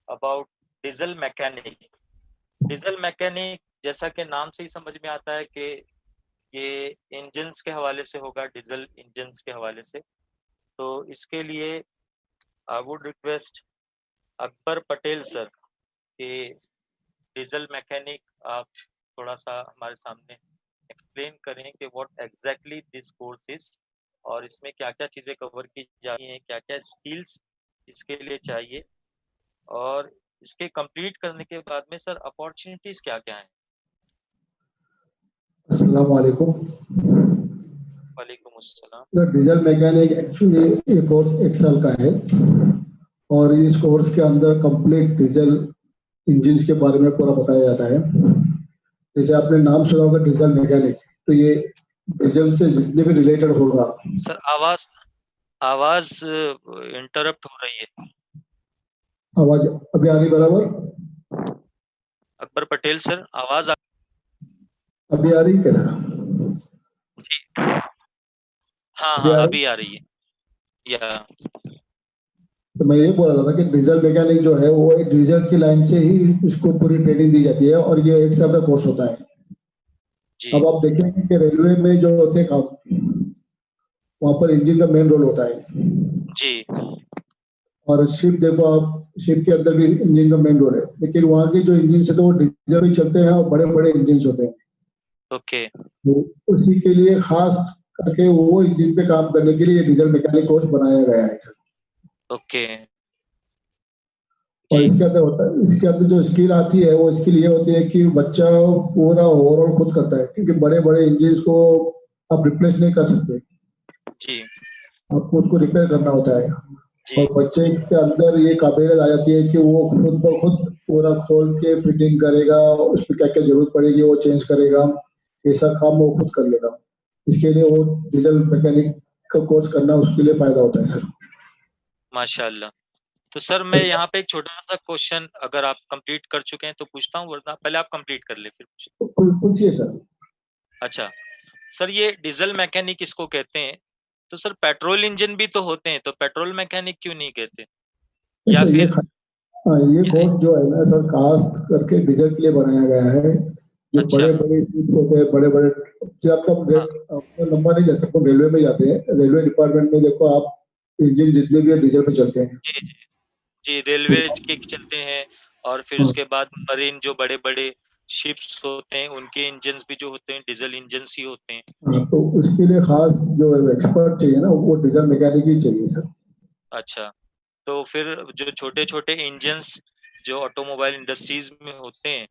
About diesel mechanic. Diesel mechanic जैसा कि नाम से ही समझ में आता है कि ये इंजन्स के हवाले से होगा, डीजल इंजन्स के हवाले से। तो इसके लिए I would request Akbar Patel sir कि डीजल मैकेनिक आप थोड़ा सा हमारे सामने एक्सप्लेन करें कि what exactly this course is, और इसमें क्या क्या चीज़ें कवर की जाती हैं, क्या क्या स्किल्स इसके लिए चाहिए, और इसके कंप्लीट करने के बाद में सर अपॉर्चुनिटीज क्या क्या हैं। अस्सलाम वालेकुम। वालेकुम अस्सलाम। डीजल मैकेनिक एक्चुअली ये कोर्स 1 साल का है और इस कोर्स के अंदर कंप्लीट डीजल इंजन के बारे में पूरा बताया जाता है। जैसे आपने नाम सुना होगा डीजल मैकेनिक, तो ये डीजल से जितने भी रिलेटेड होगा। सर आवाज आवाज इंटरप्ट हो रही है। आवाज अभी आ रही बराबर? अकबर पटेल सर आवाज अभी आ रही क्या? जी हाँ अभी हाँ आ रही? अभी आ रही है या तो मैं ये बोल रहा था कि डीजल मैकेनिक जो है वो एक डीजल की लाइन से ही इसको पूरी ट्रेनिंग दी जाती है और ये 1 साल का कोर्स होता है। जी अब आप देखेंगे कि रेलवे में जो होते हैं काम, वहाँ पर इंजन का मेन रोल होता है। जी और शिप देखो आप, शिप के अंदर भी इंजन का मेन रोल है, लेकिन वहाँ के जो इंजन है तो वो डीजल भी चलते हैं और बड़े बड़े इंजन होते हैं। ओके तो उसी के लिए खास करके वो इंजन पे काम करने के लिए डीजल मैकेनिक कोर्स बनाया गया है। ओके और जी इसके अंदर होता है, इसके अंदर जो स्किल आती है वो स्किल ये होती है कि बच्चा पूरा ओवरऑल खुद करता है, क्योंकि बड़े बड़े इंजन को आप रिप्लेस नहीं कर सकते, जी आपको उसको रिपेयर करना होता है। जी और बच्चे के अंदर ये काबिलियत आ जाती है कि वो खुद ब खुद पूरा खोल के फिटिंग करेगा, उसमें क्या क्या जरूरत पड़ेगी वो चेंज करेगा, ऐसा काम वो खुद कर लेगा। इसके लिए वो डीजल मैकेनिक का कोर्स करना उसके लिए फायदा होता है सर। माशाल्लाह। तो सर मैं यहाँ पे एक छोटा सा क्वेश्चन, अगर आप कंप्लीट कर चुके हैं तो पूछता हूँ, वरना पहले आप कंप्लीट कर ले फिर पूछिए। पूछिए सर। अच्छा सर, ये डीजल मैकेनिक इसको कहते हैं, तो सर पेट्रोल इंजन भी तो होते हैं, तो पेट्रोल मैकेनिक क्यों नहीं कहते, या अच्छा, फिर ये ये- कोर्स जो है ना सर, खास करके डीजल के लिए बनाया गया है। जो अच्छा बड़े बड़े ships होते हैं, बड़े बड़े, जो आपका हाँ आपका लंबा नहीं जाता, तो रेलवे में जाते हैं, रेलवे डिपार्टमेंट में देखो आप, इंजन जितने भी है डीजल पे चलते हैं। जी जी जी, रेलवे तो के चलते हैं, और फिर हाँ, उसके बाद मरीन जो बड़े बड़े शिप्स होते हैं उनके इंजन्स भी जो होते हैं डीजल इंजन्स ही होते हैं। हाँ, तो उसके लिए खास जो एक्सपर्ट चाहिए ना, वो डीजल मैकेनिक ही चाहिए सर। अच्छा, तो फिर जो छोटे छोटे इंजन्स जो ऑटोमोबाइल इंडस्ट्रीज में होते हैं,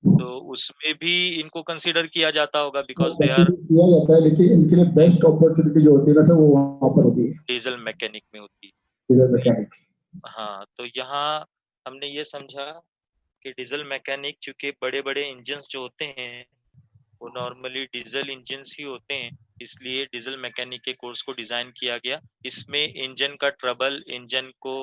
तो उसमें भी इनको कंसीडर किया जाता होगा बिकॉज दे आर कंसिडर किया जाता है, लेकिन इनके लिए बेस्ट अपॉर्चुनिटी जो होती है ना सर, वो वहाँ पर होती है, डीजल मैकेनिक में होती डीजल मैकेनिक। है। हाँ, तो यहाँ हमने ये समझा कि डीजल मैकेनिक चूंकि बड़े बड़े इंजन्स जो होते हैं वो नॉर्मली डीजल इंजन्स ही होते हैं, इसलिए डीजल मैकेनिक के कोर्स को डिजाइन किया गया। इसमें इंजन का ट्रबल, इंजन को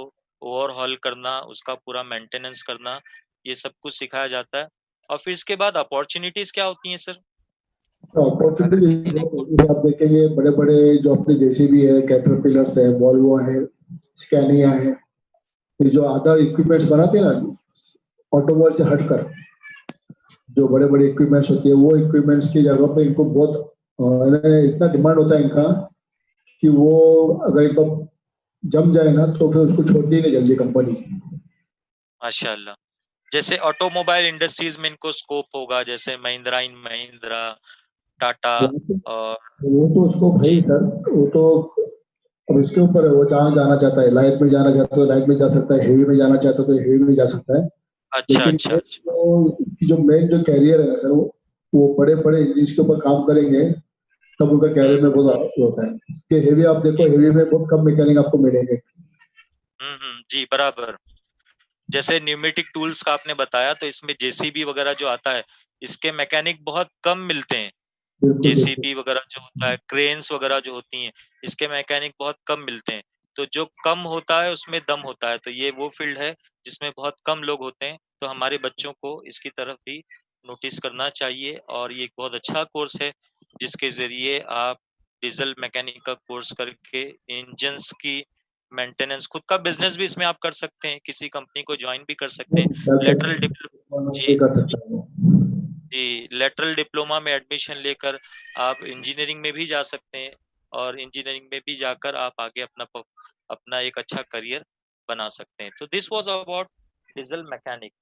ओवरहॉल करना, उसका पूरा मेंटेनेंस करना, ये सब कुछ सिखाया जाता है। और फिर इसके बाद अपॉर्चुनिटीज क्या होती हैं सर, तो अगर अपॉर्चुनिटी किसी ने आप देखेंगे, बड़े बड़े जो अपने जेसीबी है, कैटरपिलर्स है, वॉल्वो है, स्कैनिया है, ये जो अदर इक्विपमेंट्स बनाते हैं ना, ऑटोमोबाइल से हटकर जो बड़े बड़े इक्विपमेंट्स होती है, वो इक्विपमेंट्स की जगह पे इनको बहुत इतना डिमांड होता है इनका, कि वो अगर इनको जम जाए ना तो फिर उसको छोड़ती ही नहीं जल्दी कंपनी। माशाल्लाह, जैसे ऑटोमोबाइल इंडस्ट्रीज में इनको स्कोप होगा, जैसे महिंद्रा इन महिंद्रा, टाटा, वो तो और वो तो उसको भाई जी सर, वो तो अब इसके ऊपर है, वो जहाँ जाना चाहता है, लाइट में जाना चाहता है तो लाइट में जा सकता है, हेवी में जाना चाहता है तो हेवी में जा सकता है। अच्छा लेकिन अच्छा अच्छा जो मेन जो कैरियर है ना सर, वो बड़े बड़े इंजन के ऊपर काम करेंगे, तब उनका कैरियर में बहुत आगे होता है। कि हेवी आप देखो, जी हेवी में बहुत कम मैकेनिक आपको मिलेंगे। जी बराबर। जैसे न्यूमेटिक टूल्स का आपने बताया, तो इसमें जेसीबी वगैरह जो आता है, इसके मैकेनिक बहुत कम मिलते हैं। बिल्कुल बिल्कुल। जेसीबी वगैरह जो होता है, क्रेन्स वगैरह जो होती हैं, इसके मैकेनिक बहुत कम मिलते हैं। तो जो कम होता है उसमें दम होता है, तो ये वो फील्ड है जिसमें बहुत कम लोग होते हैं। तो हमारे बच्चों को इसकी तरफ भी नोटिस करना चाहिए, और ये एक बहुत अच्छा कोर्स है जिसके जरिए आप डीजल मैकेनिक का कोर्स करके इंजन्स की मेंटेनेंस, खुद का बिजनेस भी इसमें आप कर सकते हैं, किसी कंपनी को ज्वाइन भी कर सकते हैं। लेटरल जी कर सकता हूँ। जी, लेटरल डिप्लोमा में एडमिशन लेकर आप इंजीनियरिंग में भी जा सकते हैं, और इंजीनियरिंग में भी जाकर आप आगे अपना एक अच्छा करियर बना सकते हैं। तो this was about diesel mechanic.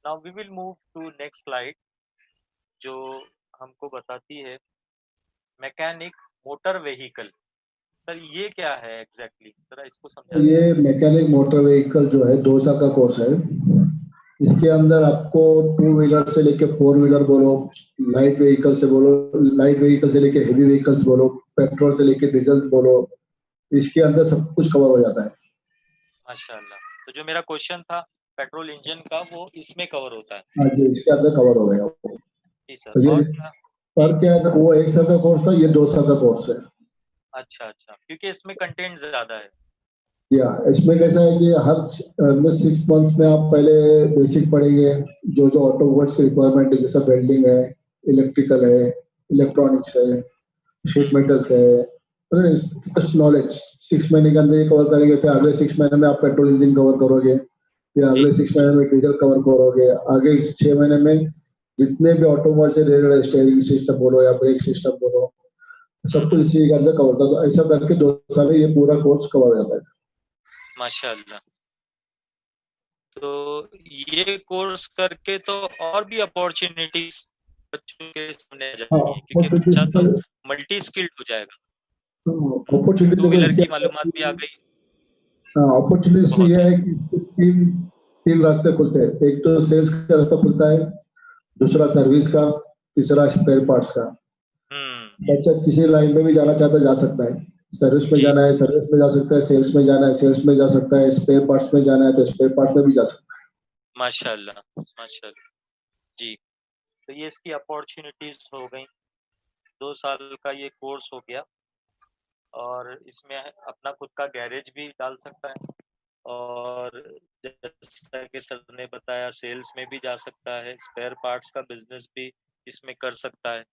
Now we will move to next slide, जो हमको बताती है मैकेनिक मोटर व्हीकल। सर ये क्या है एग्जैक्टली जरा इसको समझा ये दीजिए। मैकेनिक मोटर व्हीकल जो है 2 साल का कोर्स है। इसके अंदर आपको टू व्हीलर से लेके फोर व्हीलर बोलो, लाइट व्हीकल से बोलो, लाइट व्हीकल से लेके हेवी व्हीकल्स बोलो, पेट्रोल से लेके डीजल बोलो, इसके अंदर सब कुछ कवर हो जाता है। माशाल्लाह। तो जो मेरा क्वेश्चन था पेट्रोल इंजन का, वो इसमें कवर होता है। हाँ जी, इसके अंदर कवर हो गया। जी सर, तो ये और क्या? जी, पर क्या है, वो 1 साल का कोर्स था, ये 2 साल का कोर्स है। अच्छा अच्छा, क्योंकि इसमें कंटेंट ज्यादा है। या इसमें कैसा है कि हर 6 मंथ्स में आप पहले बेसिक पढ़ेंगे, जो जो ऑटोमोबाइल्स की रिक्वायरमेंट है, जैसा वेल्डिंग है, इलेक्ट्रिकल है, इलेक्ट्रॉनिक्स है, शीट हम्म, मेटल्स है, जस्ट नॉलेज 6 महीने के अंदर ये कवर करेंगे। फिर अगले 6 महीने में आप पेट्रोल इंजन कवर करोगे, फिर जी अगले 6 महीने में डीजल कवर करोगे, आगे 6 महीने में जितने भी ऑटोमोबाइल से रिलेटेड स्टीयरिंग सिस्टम बोलो या ब्रेक सिस्टम बोलो, सब कुछ हम्म, इसी के अंदर कवर कर दो। ऐसा करके 2 साल में ये पूरा कोर्स कवर हो जाता है। माशाल्लाह। तो ये कोर्स करके तो और भी अपॉर्चुनिटीज बच्चों के सामने आ हाँ, जाती है, क्योंकि बच्चा तो अपॉर्चुनिटीज मल्टी स्किल्ड हो जाएगा। अपॉर्चुनिटी टू देखो व्हीलर इसके की मालूमात भी आ अंदर। गई। अपॉर्चुनिटी इसमें बहुत यह है। है कि तीन तीन रास्ते खुलते हैं। एक तो सेल्स का रास्ता खुलता है, दूसरा सर्विस का, तीसरा स्पेयर पार्ट्स का। हम्म, बच्चा किसी लाइन में भी जाना चाहता है, जा सकता है। सर्विस में जी जाना है, सर्विस में जा सकता है, सेल्स में जाना है, सेल्स में जा सकता है, स्पेयर पार्ट्स में जाना है तो स्पेयर पार्ट्स में भी जा सकता माशाल्लाह माशाल्लाह। जी, तो ये इसकी अपॉर्चुनिटीज हो गई। 2 साल का ये कोर्स हो गया, और इसमें अपना खुद का गैरेज भी डाल सकता है, और जैसा कि सर ने बताया सेल्स में भी जा सकता है, स्पेयर पार्ट्स का बिजनेस भी इसमें कर सकता है,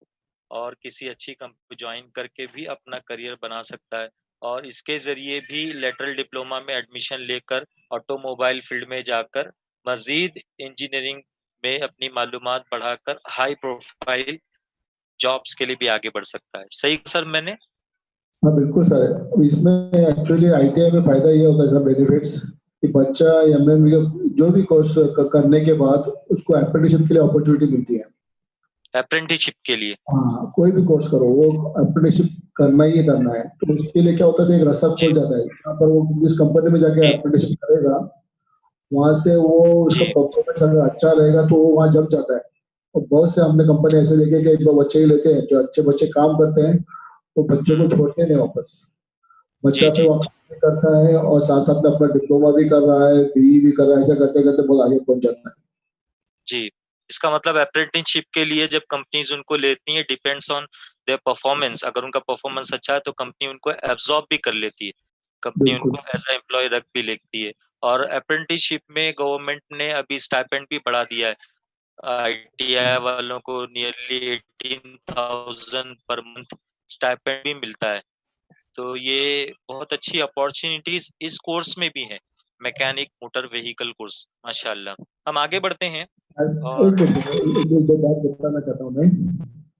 और किसी अच्छी कंपनी ज्वाइन करके भी अपना करियर बना सकता है, और इसके ज़रिए भी लेटरल डिप्लोमा में एडमिशन लेकर ऑटोमोबाइल फील्ड में जाकर मज़ीद इंजीनियरिंग में अपनी मालूमात बढ़ाकर हाई प्रोफाइल जॉब्स के लिए भी आगे बढ़ सकता है। सही सर मैंने? है। हाँ बिल्कुल सर, इसमें एक्चुअली आईटीआई में फायदा ये होता है सर, बेनिफिट्स कि बच्चा एमएमबी जो भी कोर्स करने के बाद उसको अप्रेंटिसशिप के लिए अपॉर्चुनिटी मिलती है। अप्रेंटिसशिप के लिए? हाँ, कोई भी कोर्स करो, वो अप्रेंटिसशिप करना ही करना है, तो उसके लिए क्या होता है, एक रास्ता जी खुल जाता है। यहाँ पर वो जिस कंपनी में जाके जी अप्रेंटिसशिप करेगा, वहां से वो उसका जी परफॉर्मेंस अगर अच्छा रहेगा तो वो वहां जम जाता है। और बहुत से हमने कंपनी ऐसे देखे कि 1-2 बच्चे ही लेते हैं, जो अच्छे बच्चे काम करते हैं वो बच्चों को हम्म, छोड़ते नहीं वापस। जी बच्चा फिर जी वहाँ काम भी करता है और साथ साथ में अपना डिप्लोमा भी कर रहा है, बीई भी कर रहा है, ऐसा करते करते बहुत आगे पहुंच जाता है। जी। इसका मतलब अप्रेंटिसशिप के लिए जब कंपनीज उनको लेती है, डिपेंड्स ऑन देयर परफॉर्मेंस। अगर उनका परफॉर्मेंस अच्छा है तो कंपनी उनको एब्जॉर्ब भी कर लेती है, कंपनी बिल्कुल। उनको एज अ एम्प्लॉय रख भी लेती है। और अप्रेंटिसशिप में गवर्नमेंट ने अभी स्टाइपेंड भी बढ़ा दिया है, आईटीआई वालों को नियरली 18,000 पर मंथ स्टाइपेंड भी मिलता है। तो ये बहुत अच्छी अपॉर्चुनिटीज इस कोर्स में भी है, मैकेनिक मोटर व्हीकल कोर्स। माशाल्लाह। हम आगे बढ़ते हैं। एक और एक दो बात बताना चाहता हूँ मैं।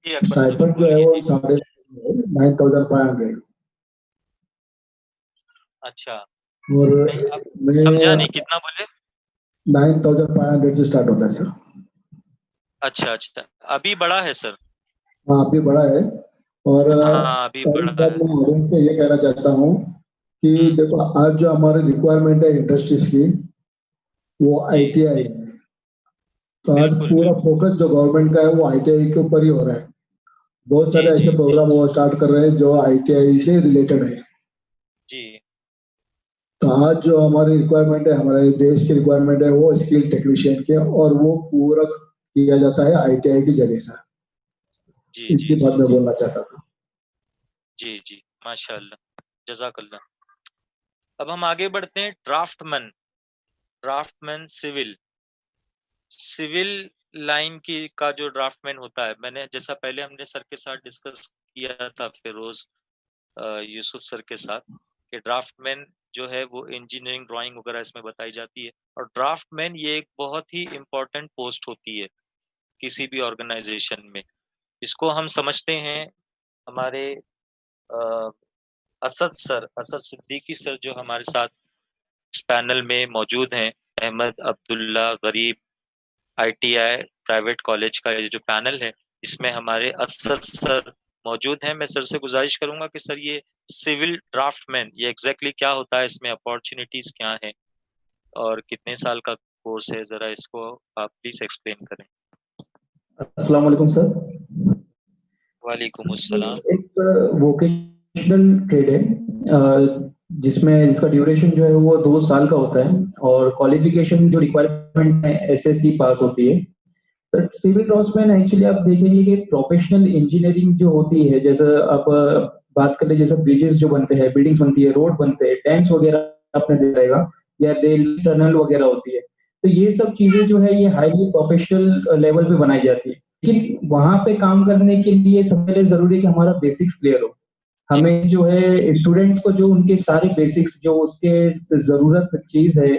जी अकबर सर स्टाइपेंड जो है बोलिए वो जी। 9,500, अच्छा, और नहीं आप समझा मैं नहीं, कितना बोले? 9,500 से स्टार्ट होता है सर। अच्छा अच्छा, अभी बड़ा है सर। हाँ, अभी बड़ा है। और हाँ अभी और एक बड़ा बात है। मैं ऑडियंस से ये कहना चाहता हूँ कि हम्म, देखो, आज जो हमारी रिक्वायरमेंट है इंडस्ट्रीज की, वो जी आईटीआई है। तो आज बिल्कुल पूरा बिल्कुल। फोकस जो गवर्नमेंट का है वो आईटीआई के ऊपर ही हो रहा है। बहुत जी सारे जी ऐसे प्रोग्राम वो स्टार्ट कर रहे हैं जो आईटीआई से रिलेटेड है। जी तो आज जो हमारी रिक्वायरमेंट है, हमारे देश की रिक्वायरमेंट है, वो स्किल टेक्नीशियन की है, और वो पूरा किया जाता है आईटीआई के जरिए से। जी जी इतनी जी बात मैं बोलना चाहता था। जी जी माशाल्लाह, जजाकल्ला। अब हम आगे बढ़ते हैं। Draftsman, draftsman civil, civil line की का जो ड्राफ्टमैन होता है, मैंने जैसा पहले हमने सर के साथ डिस्कस किया था, फिरोज यूसुफ सर के साथ, कि ड्राफ्टमैन जो है वो इंजीनियरिंग ड्राइंग वगैरह इसमें बताई जाती है। और ड्राफ्टमैन ये एक बहुत ही इम्पोर्टेंट पोस्ट होती है किसी भी ऑर्गेनाइजेशन में। इसको हम समझते हैं हमारे असद सिद्दीकी सर जो हमारे साथ इस पैनल में मौजूद हैं, अहमद अब्दुल्ला गरीब आईटीआई प्राइवेट कॉलेज का ये जो पैनल है, इसमें हमारे असद सर मौजूद हैं। मैं सर से गुजारिश करूंगा कि सर ये सिविल ड्राफ्टमैन ये एग्जैक्टली क्या होता है, इसमें अपॉर्चुनिटीज क्या हैं और कितने साल का कोर्स है, जरा इसको आप प्लीज एक्सप्लेन करें। अस्सलाम वालेकुम सर। वालेकुम अस्सलाम। एक वोकेशनल ट्रेड है जिसका ड्यूरेशन जो है वो 2 साल का होता है और क्वालिफिकेशन जो रिक्वायरमेंट है एसएससी पास होती है। सर सिविल ड्राफ्ट्समैन एक्चुअली आप देखेंगे कि प्रोफेशनल इंजीनियरिंग जो होती है, जैसे आप बात कर ले, जैसे ब्रिजेस जो बनते हैं, बिल्डिंग्स बनती है, रोड बनते हैं, डैम्स वगैरह आपने देखा रहेगा, या रेल टनल वगैरह होती है। तो ये सब चीजें जो है ये हाईली प्रोफेशनल लेवल पे बनाई जाती है। लेकिन वहां पे काम करने के लिए सबसे पहले जरूरी है कि हमारा बेसिक्स क्लियर हो। हमें जो है स्टूडेंट्स को जो उनके सारे बेसिक्स जो उसके जरूरत चीज है,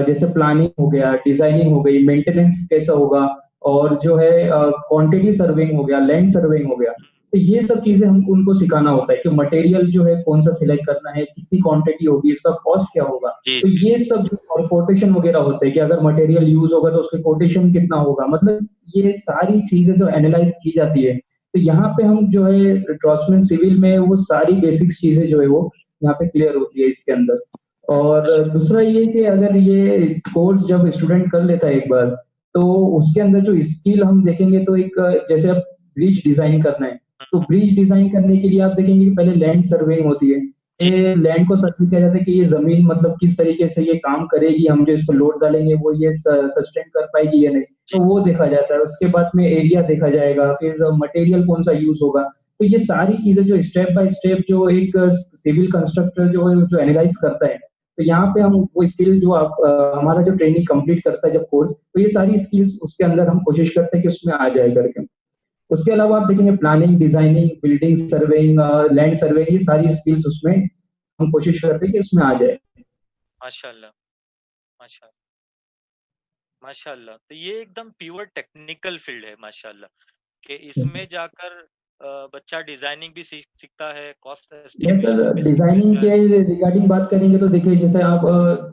जैसे प्लानिंग हो गया, डिजाइनिंग हो गई, मेंटेनेंस कैसा होगा, और जो है क्वांटिटी सर्विंग हो गया, लैंड सर्विंग हो गया। तो ये सब चीजें हमको उनको सिखाना होता है कि मटेरियल जो है कौन सा सिलेक्ट करना है, कितनी क्वांटिटी होगी, इसका कॉस्ट क्या होगा। जी तो ये सब और कोटेशन वगैरह होते हैं कि अगर मटेरियल यूज होगा तो उसके कोटेशन कितना होगा, मतलब ये सारी चीजें जो एनालाइज की जाती है। तो यहाँ पे हम जो है ड्राफ्ट्समैन सिविल में वो सारी बेसिक चीजें जो है वो यहाँ पे क्लियर होती है इसके अंदर। और दूसरा ये कि अगर ये कोर्स जब स्टूडेंट कर लेता है एक बार, तो उसके अंदर जो स्किल हम देखेंगे तो एक जैसे अब ब्रिज डिजाइन करना है, तो ब्रिज डिजाइन करने के लिए आप देखेंगे कि पहले लैंड सर्वेइंग होती है। ये लैंड को सर्वे किया जाता है कि ये जमीन मतलब किस तरीके से ये काम करेगी, हम जो इसको लोड डालेंगे वो ये सस्टेन कर पाएगी या नहीं, तो वो देखा जाता है। उसके बाद में एरिया देखा जाएगा, फिर मटेरियल कौन सा यूज होगा। तो ये सारी चीजें जो स्टेप बाय स्टेप जो एक सिविल कंस्ट्रक्टर जो है जो एनालाइज करता है, तो यहाँ पे हम वो स्किल जो हमारा जो ट्रेनिंग कंप्लीट करता है जब कोर्स, तो ये सारी स्किल्स उसके अंदर हम कोशिश करते हैं कि उसमें आ जाए करके। उसके अलावा आप देखेंगे planning, designing, building surveying, land surveying, ये सारी स्किल्स उसमें हम कोशिश करते हैं कि उसमें आ जाए। माशाल्लाह, माशाल्लाह, माशाल्लाह। तो ये एकदम प्योर टेक्निकल फील्ड है माशाल्लाह, कि इसमें जाकर बच्चा डिजाइनिंग भी सीखता है, कॉस्ट यस एस्टिमेशन सर, भी सीख डिजाइनिंग लेता है। के रिगार्डिंग बात करेंगे तो देखिए जैसे आप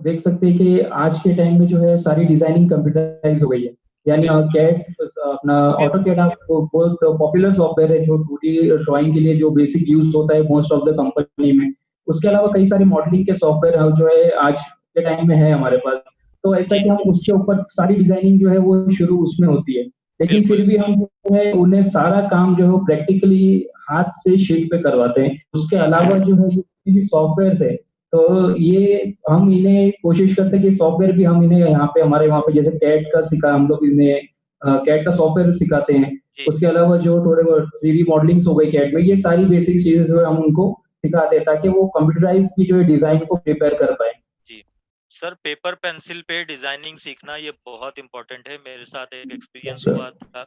देख सकते हैं कि आज के टाइम में जो है सारी डिजाइनिंग कंप्यूटराइज हो गई है। यानी बिल्कुल कैड अपना ऑटो कैड बिल्कुल। आप बहुत पॉपुलर सॉफ्टवेयर है जो 2D ड्राइंग के लिए जो बेसिक यूज होता है मोस्ट ऑफ द कंपनी में। उसके अलावा कई सारे मॉडलिंग के सॉफ्टवेयर है जो है आज के टाइम में है हमारे पास। तो ऐसा जी कि हम उसके ऊपर सारी डिजाइनिंग जो है वो शुरू उसमें होती है। लेकिन फिर बिल्कुल। भी हम जो है उन्हें सारा काम जो है प्रैक्टिकली हाथ से शीट पे करवाते हैं। उसके अलावा जो है ये जितने भी सॉफ्टवेयर है, तो ये हम इन्हें कोशिश करते हैं कि सॉफ्टवेयर भी हम इन्हें यहाँ पे हमारे वहाँ पे जैसे कैट का सिखा, हम लोग इन्हें कैट का सॉफ्टवेयर सिखाते हैं। जी उसके अलावा जो थोड़े बहुत 3D मॉडलिंग्स हो गई कैट में, ये सारी बेसिक चीजें जो है हम उनको सिखाते हैं ताकि वो कंप्यूटराइज की जो है डिजाइन को प्रिपेयर कर पाए। जी। सर पेपर पेंसिल पे डिजाइनिंग सीखना ये बहुत इंपॉर्टेंट है। मेरे साथ एक एक्सपीरियंस सर हुआ था।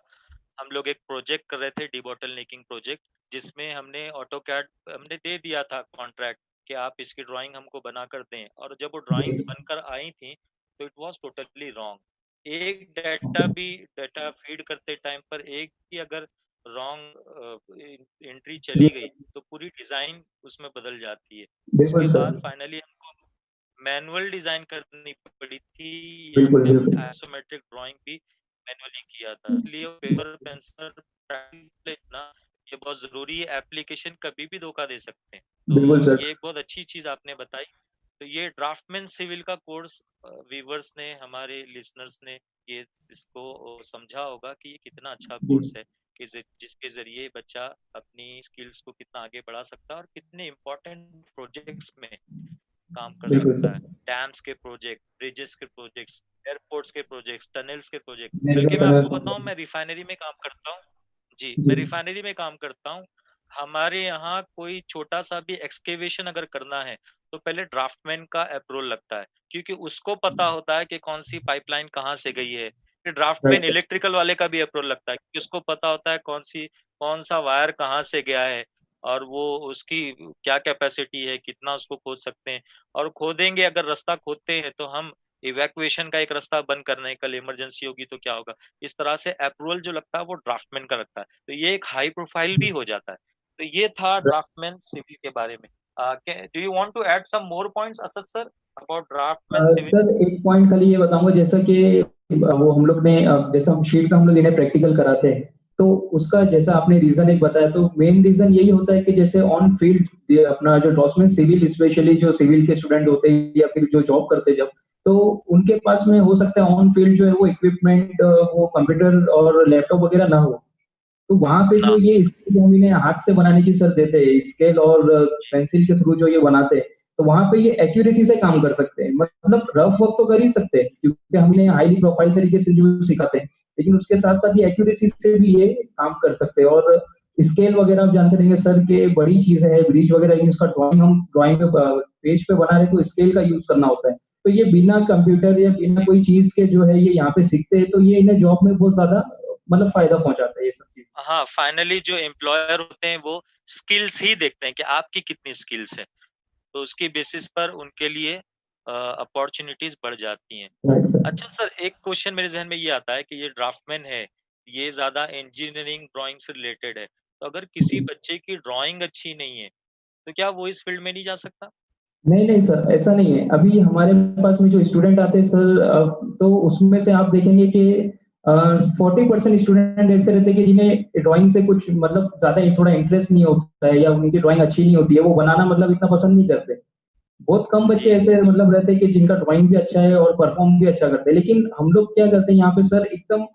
हम लोग एक प्रोजेक्ट कर रहे थे, डिबॉटलनेकिंग प्रोजेक्ट, जिसमें हमने ऑटो कैड हमने दे दिया था कॉन्ट्रैक्ट कि आप इसकी ड्राइंग हमको बना कर दें। और जब वो ड्राइंग्स जी बनकर आई थी तो इट वाज टोटली रॉन्ग। एक डाटा फीड करते टाइम पर एक भी अगर रॉन्ग एंट्री चली जी गई तो पूरी डिजाइन उसमें बदल जाती है। बिल्कुल उसके सर, बाद फाइनली हमको मैनुअल डिजाइन करनी पड़ी थी, या बिल्कुल बिल्कुल आइसोमेट्रिक ड्राइंग भी मैनुअली किया था। इसलिए पेपर पेंसिल प्रैक्टिस ना ये बहुत जरूरी है। एप्लीकेशन कभी भी धोखा दे सकते हैं। तो बिल्कुल सर। ये एक बहुत अच्छी चीज आपने बताई। तो ये ड्राफ्टमैन सिविल का कोर्स व्यूवर्स ने, हमारे लिसनर्स ने ये इसको समझा होगा कि ये कितना अच्छा जी कोर्स है, कि जिसके जरिए बच्चा अपनी स्किल्स को कितना आगे बढ़ा सकता है और कितने इम्पोर्टेंट प्रोजेक्ट्स में काम कर बिल्कुल सकता सर। है। डैम्स के प्रोजेक्ट, ब्रिजेस के प्रोजेक्ट्स, एयरपोर्ट्स के प्रोजेक्ट्स, टनल्स के प्रोजेक्ट। मेरे बल्कि मैं कलर आपको बताऊं, मैं रिफाइनरी में काम करता हूँ। जी, जी मैं रिफाइनरी में काम करता हूँ। हमारे यहाँ कोई छोटा सा भी एक्सकेवेशन अगर करना है तो पहले ड्राफ्टमैन का अप्रूवल लगता है, क्योंकि उसको पता होता है कि कौन सी पाइपलाइन कहाँ से गई है। फिर ड्राफ्टमैन इलेक्ट्रिकल वाले का भी अप्रूवल लगता है, क्योंकि उसको पता होता है कौन सा वायर कहाँ से गया है और वो उसकी क्या कैपेसिटी है, कितना उसको खोद सकते हैं, और खोदेंगे, अगर रास्ता खोदते हैं तो हम इवैक्यूएशन का एक रास्ता बंद करने, कल इमरजेंसी होगी तो क्या होगा, इस तरह से अप्रूवल जो लगता है वो ड्राफ्टमैन का लगता है, तो ये एक हाई प्रोफाइल भी हो जाता है। तो ये था ड्राफ्टमैन सिविल के बारे में। Do you want to add some more points Asad sir about draftsman civil? Sir एक पॉइंट खाली ये बताऊंगा, जैसा कि वो हम लोग ने जैसा हम शीट पे हम लोग इन्हें प्रैक्टिकल कराते हैं, तो उसका जैसा आपने रीजन एक बताया, तो मेन रीजन यही होता है कि जैसे ऑन फील्ड अपना जो ड्रॉसमैन सिविल, स्पेशली जो सिविल के स्टूडेंट होते हैं या फिर जो जॉब करते हैं जब, तो उनके पास में हो सकता है ऑन फील्ड जो है वो इक्विपमेंट, वो कंप्यूटर और लैपटॉप वगैरह ना हो। तो वहां पे ना। जो ये स्केल हम इन्हें हाथ से बनाने की सर देते हैं, स्केल और पेंसिल के थ्रू जो ये बनाते हैं, तो वहां पे ये एक्यूरेसी से काम कर सकते हैं। मतलब रफ वर्क तो कर ही सकते हैं क्योंकि हम इन्हें हाईली प्रोफाइल तरीके से जो सिखाते हैं, लेकिन उसके साथ साथ ये एक्यूरेसी से भी ये काम कर सकते हैं। और स्केल वगैरह आप जानते रहेंगे सर के बड़ी चीज है, ब्रिज वगैरह इसका ड्राइंग हम ड्राइंग पे पेज पे बना रहे हैं तो स्केल का यूज करना होता है। तो ये बिना कंप्यूटर या बिना कोई चीज के जो है ये यहाँ पे सीखते हैं, तो ये इन्हें जॉब में बहुत ज्यादा मतलब फायदा पहुंचाता है ये सब चीज। हाँ, फाइनली जो एम्प्लॉयर होते हैं वो स्किल्स ही देखते हैं कि आपकी कितनी स्किल्स है, तो उसकी बेसिस पर उनके लिए अपॉर्चुनिटीज बढ़ जाती हैं। Right sir. अच्छा सर, एक क्वेश्चन मेरे जहन में ये आता है कि ये ड्राफ्टमैन है, ये ज्यादा इंजीनियरिंग ड्राइंग से रिलेटेड है, तो अगर किसी जी। बच्चे की ड्राइंग अच्छी नहीं है तो क्या वो इस फील्ड में नहीं जा सकता? नहीं नहीं सर, ऐसा नहीं है। अभी हमारे पास में जो स्टूडेंट आते हैं सर, तो उसमें से आप देखेंगे कि 40% स्टूडेंट ऐसे रहते हैं कि जिन्हें ड्राइंग से कुछ मतलब ज्यादा थोड़ा इंटरेस्ट नहीं होता है, या उनकी ड्राइंग अच्छी नहीं होती है, वो बनाना मतलब इतना पसंद नहीं करते। बहुत कम बच्चे जी। ऐसे मतलब रहते हैं कि जिनका ड्राइंग भी अच्छा है और परफॉर्म भी अच्छा करते हैं। लेकिन हम लोग क्या करते हैं यहाँ पे सर, एकदम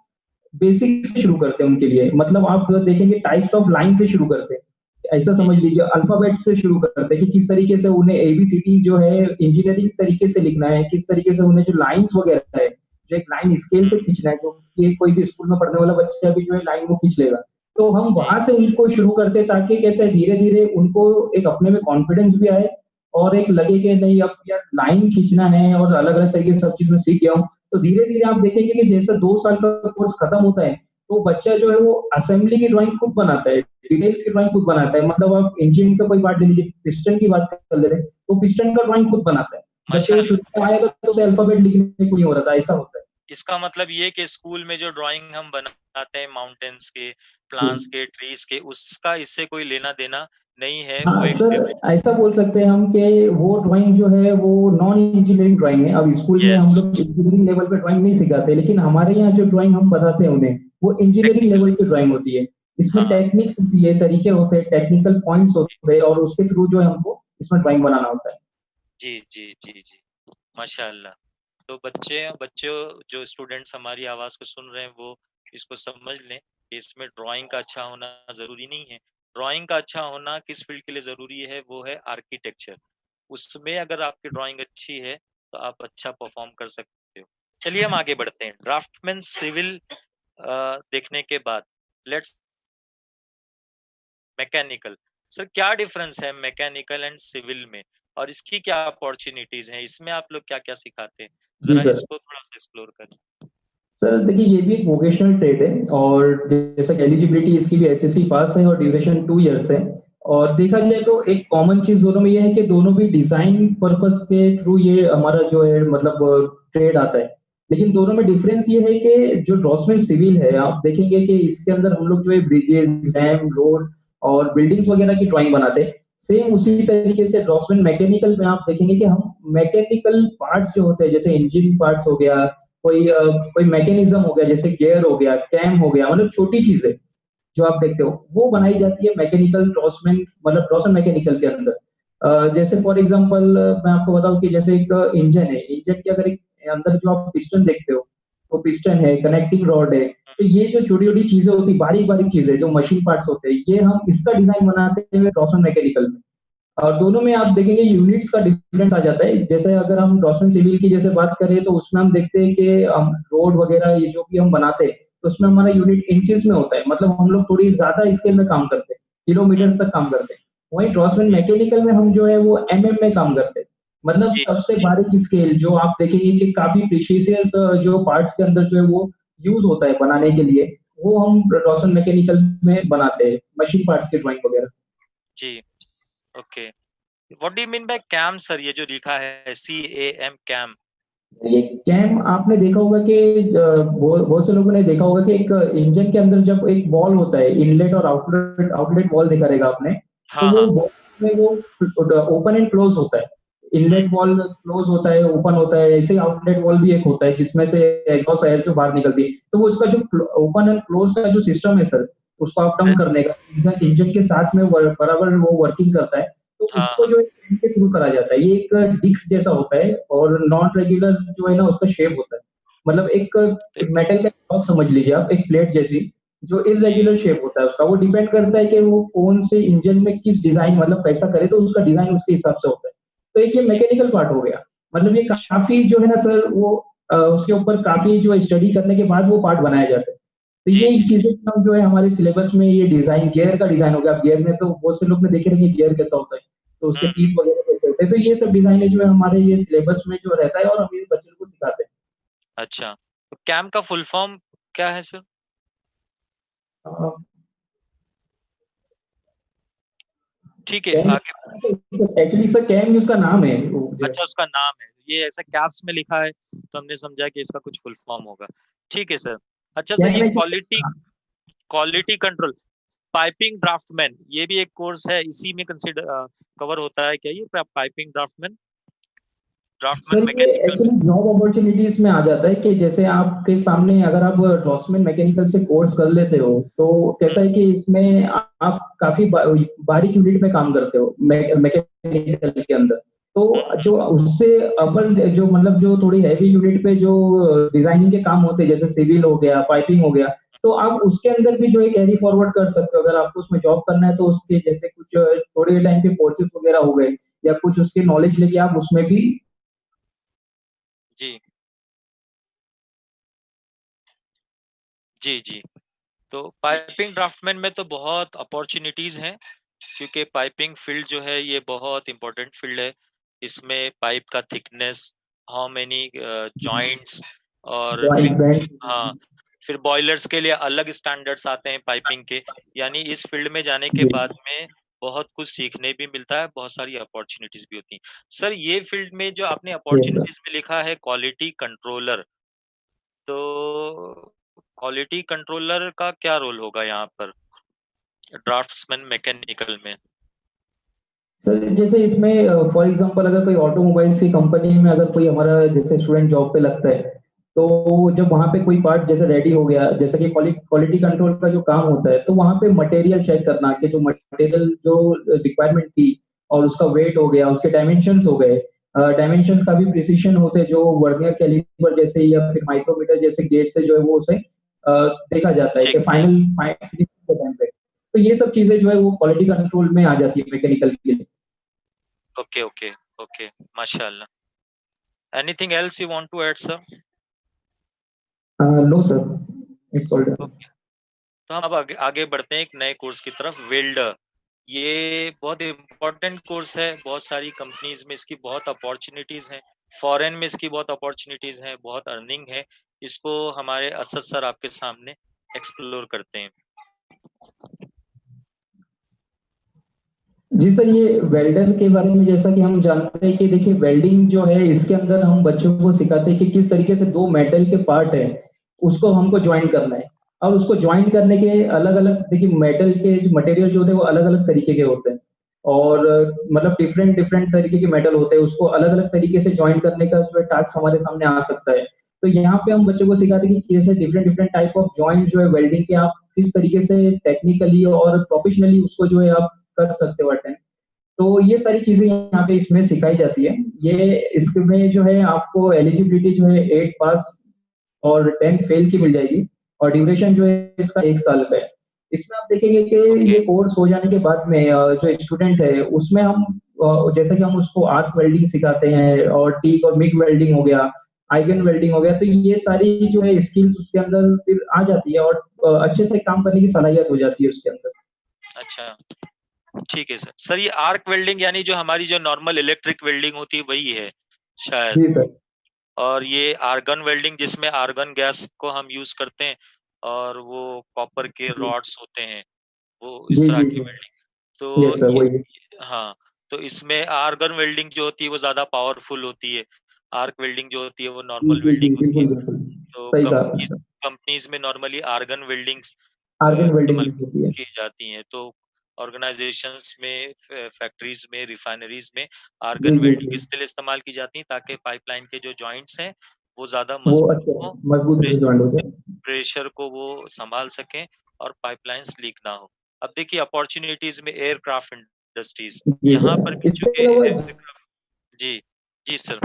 बेसिक से शुरू करते हैं उनके लिए। मतलब आप देखेंगे टाइप्स ऑफ लाइन से शुरू करते हैं, ऐसा जी। समझ लीजिए अल्फाबेट से शुरू करते हैं कि किस तरीके से उन्हें एबीसीडी जो है इंजीनियरिंग तरीके से लिखना है, किस तरीके से उन्हें जो लाइंस वगैरह है, जो एक लाइन स्केल से हम्म। खींचना है, जो ये कोई भी स्कूल में पढ़ने वाला बच्चा भी जो है लाइन वो खींच लेगा। तो हम जी। वहां से उनको शुरू करते हैं ताकि कैसे धीरे धीरे उनको एक अपने में कॉन्फिडेंस भी आए, और एक लगे कि नहीं अब यार लाइन खींचना है और अलग अलग तरीके से सब चीज में सीख गया हूँ। तो धीरे धीरे आप देखेंगे कि जैसे 2 साल का कोर्स खत्म होता है, तो बच्चा जो है वो असेंबली की ड्राइंग खुद बनाता है, डिटेल्स की ड्राइंग खुद बनाता है। मतलब आप इंजन का कोई पार्ट ले लीजिए, पिस्टन की बात कर ले रहे हैं, तो पिस्टन का ड्राइंग खुद बनाता है। जबकि वो माशाल्लाह। शुरू में आएगा तो उसे अल्फाबेट लिखने को नहीं हो रहा था, ऐसा होता है। इसका मतलब ये कि स्कूल में जो ड्राइंग हम बनाते हैं माउंटेन्स के, जी। प्लांट्स के, ट्रीज के, उसका इससे कोई लेना देना नहीं है, वो हाँ एक सर, ऐसा बोल सकते हैं हम कि वो ड्राइंग जो है वो नॉन इंजीनियरिंग ड्राइंग है। अब स्कूल में हम यस, लोग इंजीनियरिंग लेवल पे ड्राइंग नहीं सिखाते, लेकिन हमारे यहाँ जो ड्राइंग हम बताते हैं उन्हें, वो इंजीनियरिंग टेक्निकल। लेवल की ड्राइंग होती है। इसमें हाँ। टेक्निक्स होती है, तरीके होते हैं, टेक्निकल पॉइंट्स होते हैं, और उसके थ्रू जो है हमको इसमें ड्राइंग बनाना होता है। जी जी जी जी। माशाल्लाह। तो बच्चे बच्चों जो स्टूडेंट्स हमारी आवाज़ को सुन रहे हैं वो इसको समझ लें कि इसमें ड्राइंग का अच्छा होना ज़रूरी नहीं है। ड्राइंग का अच्छा होना किस फील्ड के लिए ज़रूरी है, वो है आर्किटेक्चर। उसमें अगर आपकी ड्राइंग अच्छी है तो आप अच्छा परफॉर्म कर सकते हो। चलिए हम आगे बढ़ते हैं। ड्राफ्टमैन सिविल देखने के बाद लेट्स मैकेनिकल। सर क्या डिफरेंस है मैकेनिकल एंड सिविल में, और इसकी क्या अपॉर्चुनिटीज हैं, इसमें आप लोग क्या क्या सिखाते हैं, जी जरा सर। इसको थोड़ा सा एक्सप्लोर करें। सर देखिए, ये भी एक वोकेशनल ट्रेड है, और जैसा कि एलिजिबिलिटी इसकी भी एसएससी पास है और ड्यूरेशन 2 इयर्स है। और देखा जाए तो एक कॉमन चीज दोनों में ये है कि दोनों भी डिजाइन पर्पस के थ्रू ये हमारा जो है मतलब ट्रेड आता है। लेकिन दोनों में डिफरेंस ये है कि जो ड्रॉसमैन सिविल है, आप देखेंगे कि इसके अंदर हम लोग जो है ब्रिजेस, डैम, रोड और बिल्डिंग्स वगैरह की ड्राइंग बनाते हैं। सेम उसी तरीके से ड्रॉसमैन मैकेनिकल में आप देखेंगे कि हम मैकेनिकल पार्ट्स जो होते हैं, जैसे इंजन पार्ट्स हो गया, कोई मैकेनिज्म हो गया, जैसे गियर हो गया, कैम हो गया, मतलब छोटी चीजें जो आप देखते हो वो बनाई जाती है मैकेनिकल ड्रॉसमैन, मतलब ड्रॉसमैन मैकेनिकल के अंदर। जैसे फॉर एग्जांपल मैं आपको बताऊं कि जैसे एक इंजन है, इंजन के अगर एक अंदर जो आप पिस्टन देखते हो, वो पिस्टन है, कनेक्टिंग रॉड है। तो ये जो छोटी छोटी चीजें होती, बारीक बारीक चीजें जो मशीन पार्ट्स होते हैं, ये हम इसका डिजाइन बनाते हैं ड्रॉसमैन मैकेनिकल में। और दोनों में आप देखेंगे यूनिट्स का डिफरेंस आ जाता है। जैसे अगर हम डॉसन सिविल की जैसे बात करें, तो उसमें हम देखते हैं कि हम रोड वगैरह ये जो भी हम बनाते हैं, तो उसमें हमारा यूनिट इंचेस में होता है। मतलब हम लोग थोड़ी ज्यादा स्केल में काम करते हैं, किलोमीटर तक काम करते हैं। वहीं ड्रॉसमैन जी मैकेनिकल में हम जो है वो एमएम में काम करते हैं। मतलब जी सबसे बारीक स्केल जो आप देखेंगे कि काफी प्रिशियस जो पार्ट्स के अंदर जो है वो यूज होता है बनाने के लिए, वो हम डॉसन मैकेनिकल में बनाते हैं, मशीन पार्ट्स के ड्राइंग वगैरह। जी, okay. What do you mean by CAM sir? ये जो लिखा है CAM, कैम? ये कैम आपने देखा होगा कि बहुत बहुत से लोगों ने देखा होगा कि एक इंजन के अंदर जब एक बॉल होता है, इनलेट और आउटलेट आउटलेट बॉल देखा रहेगा आपने, तो हाँ, वो हाँ। बॉल में वो ओपन एंड क्लोज होता है। हुँ, इनलेट बॉल क्लोज होता है, ओपन होता है, ऐसे ही आउटलेट बॉल भी एक होता है जिसमें से एग्जॉस्ट एयर जो बाहर निकलती है। तो वो उसका जो ओपन एंड क्लोज का जो सिस्टम है सर, उसको अप डाउन करने का इंजन इंजन के साथ में बराबर वो वर्किंग करता है। तो हाँ, उसको हाँ। जो है के थ्रू करा जाता है। ये एक डिस्क जैसा होता है और नॉन रेगुलर जो है ना उसका शेप होता है। मतलब एक एक मेटल का ब्लॉक समझ लीजिए आप, एक प्लेट जैसी, जो जी, इरेगुलर शेप होता है उसका। वो डिपेंड करता है कि वो कौन से इंजन में किस डिजाइन, मतलब कैसा करे, तो उसका डिजाइन उसके हिसाब से होता है। तो एक ये मैकेनिकल पार्ट हो गया। मतलब ये अच्छा। काफी जो है ना सर, वो उसके ऊपर काफी जो स्टडी करने के बाद वो पार्ट बनाया जाता है। तो जी, ये जी, जी। चीजें हम जो है हमारे सिलेबस में ये डिजाइन, गियर का डिजाइन हो गया। अब गियर में तो बहुत से लोग ने देखे रहेंगे गियर कैसा होता है, तो उसके हुँ, हुँ। टीथ वगैरह कैसे होते हैं। तो ये सब डिजाइन जो है हमारे ये सिलेबस में जो रहता है और हम ये बच्चों को सिखाते अच्छा, तो कैम का फुल फॉर्म क्या है सर? हैं। ठीक है, कैम आगे। एक्चुअली सर कैम उसका नाम है वो जो है। अच्छा, उसका नाम है। ये ऐसा कैप्स में लिखा है, तो हमने समझा कि इसका कुछ फुल फॉर्म होगा। ठीक है सर। अच्छा सर, कैम ये quality actually quality control, piping draftsman, ये भी एक कोर्स है, इसी में कंसीडर कवर होता है क्या ये पाइपिंग ड्राफ्टमैन, ड्राफ्टमैन सर ये मैकेनिकल में? एक्चुअली जॉब अपॉर्चुनिटीज में आ जाता है कि जैसे आपके सामने अगर आप ड्रॉसमैन मैकेनिकल से कोर्स कर लेते हो, तो कैसा हम्म, है कि इसमें आप काफी बारीक यूनिट में काम करते हो मैकेनिकल के अंदर। तो हम्म, जो उससे अपन जो मतलब जो थोड़ी हैवी यूनिट पे जो डिजाइनिंग के काम होते हैं, जैसे सिविल हो गया, पाइपिंग हो गया, तो आप उसके अंदर भी जो है कैरी फॉरवर्ड कर सकते हो। अगर आपको उसमें जॉब करना है तो उसके जैसे कुछ थोड़े टाइम के कोर्सेज वगैरह हो गए, या कुछ उसके नॉलेज लेके आप उसमें भी। जी, जी, जी। तो पाइपिंग ड्राफ्टमैन में तो बहुत अपॉर्चुनिटीज हैं, क्योंकि पाइपिंग फील्ड जो है ये बहुत इंपॉर्टेंट फील्ड है। इसमें पाइप का थिकनेस, हाउ मेनी जॉइंट्स, और फिर ज्वाइंट बैंड। हाँ, फिर बॉयलर्स के लिए अलग स्टैंडर्ड्स आते हैं पाइपिंग के। यानी इस फील्ड में जाने के जी बाद में बहुत कुछ सीखने भी मिलता है, बहुत सारी अपॉर्चुनिटीज भी होती हैं। सर, ये फील्ड में जो आपने यस सर। अपॉर्चुनिटीज में लिखा है क्वालिटी कंट्रोलर, तो क्वालिटी कंट्रोलर का क्या रोल होगा यहाँ पर ड्राफ्ट्समैन मैकेनिकल में? सर जैसे इसमें फॉर एग्जांपल अगर कोई ऑटोमोबाइल्स की कंपनी में अगर कोई हमारा जैसे स्टूडेंट जॉब पे लगता है, तो जब वहाँ पे कोई पार्ट जैसे रेडी हो गया, जैसे कि क्वालिटी कंट्रोल का जो काम होता है, तो वहाँ पे मटेरियल चेक करना कि जो मटेरियल जो रिक्वायरमेंट थी और उसका वेट हो गया, उसके डायमेंशंस हो गए। डायमेंशंस का भी प्रिसिशन होते हैं जो वर्नियर कैलिपर जैसे या फिर माइक्रोमीटर जैसे गेज से जो है वो उसे देखा जाता है कि ठीक, ठीक। फाइनल टाइम पे। तो ये सब चीजें जो है वो क्वालिटी कंट्रोल में आ जाती है मैकेनिकल के लिए। Okay, okay, okay. माशाल्लाह। Anything else you want to add sir? No sir, it's all done. Okay, तो हम अब आगे बढ़ते हैं एक नए कोर्स की तरफ, वेल्डर। ये बहुत इम्पोर्टेंट कोर्स है, बहुत सारी कंपनीज में इसकी बहुत अपॉर्चुनिटीज हैं, फॉरेन में इसकी बहुत अपॉर्चुनिटीज हैं, बहुत अर्निंग है। इसको हमारे असद सर आपके सामने एक्सप्लोर करते हैं। जी सर, ये वेल्डर के बारे में जैसा कि हम जानते हैं कि देखिए वेल्डिंग जो है इसके अंदर हम बच्चों को सिखाते हैं कि किस तरीके से दो मेटल के पार्ट है उसको हमको ज्वाइन करना है। और उसको ज्वाइन करने के अलग अलग, देखिए मेटल के जो मटेरियल जो होते हैं वो अलग अलग तरीके के होते हैं। और मतलब डिफरेंट डिफरेंट तरीके के मेटल होते हैं, उसको अलग अलग तरीके से ज्वाइन करने का जो है टास्क हमारे सामने आ सकता है। तो यहाँ पे हम बच्चों को सिखाते हैं कि कैसे different different type of joint जो है वेल्डिंग के आप किस तरीके से टेक्निकली और प्रोफेशनली उसको जो है आप कर सकते हो अटेंड। तो ये सारी चीजें यहाँ पे इसमें सिखाई जाती है। ये इसमें जो है आपको एलिजिबिलिटी जो है 8 पास और 10 फेल की मिल जाएगी। और ड्यूरेशन जो है इसका 1 साल का है। इसमें आप देखेंगे कि ओके, ये कोर्स हो जाने के बाद में जो स्टूडेंट है उसमें हम जैसे कि हम उसको आर्क वेल्डिंग सिखाते हैं और टीक और मिग वेल्डिंग हो गया, आइगन वेल्डिंग हो गया, तो ये सारी जो है स्किल्स उसके अंदर फिर आ जाती है और अच्छे से काम करने की सलाहियत हो जाती है उसके अंदर। अच्छा, ठीक है सर। सर, ये आर्क वेल्डिंग यानी जो हमारी जो नॉर्मल इलेक्ट्रिक वेल्डिंग होती है वही है शायद? जी सर। और ये आर्गन वेल्डिंग जिसमें आर्गन गैस को हम यूज करते हैं, और वो कॉपर के जी रॉड्स होते हैं, वो इस जी तरह जी की जी। वेल्डिंग। तो यस सर, वही। हाँ, तो इसमें आर्गन वेल्डिंग जो होती है वो ज्यादा पावरफुल होती है, आर्क वेल्डिंग जो होती है वो जी नॉर्मल जी जी, वेल्डिंग होती है। बिल्कुल बिल्कुल। तो सही कहा कंपनीज सर। कंपनीज में normally argon weldings argon welding इस्तेमाल होती है। की जाती हैं। तो ऑर्गेनाइजेशंस में, फैक्ट्रीज में, रिफाइनरीज में जी आर्गन जी वेल्डिंग जी। इसलिए इस्तेमाल की जाती है ताकि पाइपलाइन के जो जॉइंट्स हैं वो ज्यादा वो मजबूत अच्छा हो, मजबूत से ज्वाइन हो जाए। प्रेशर को वो संभाल सकें और पाइपलाइंस लीक ना हो। अब देखिए अपॉर्चुनिटीज में एयरक्राफ्ट इंडस्ट्रीज, जी यहाँ पर सर, भी जो इसके है अलावा एयरक्राफ्ट। जी, जी सर।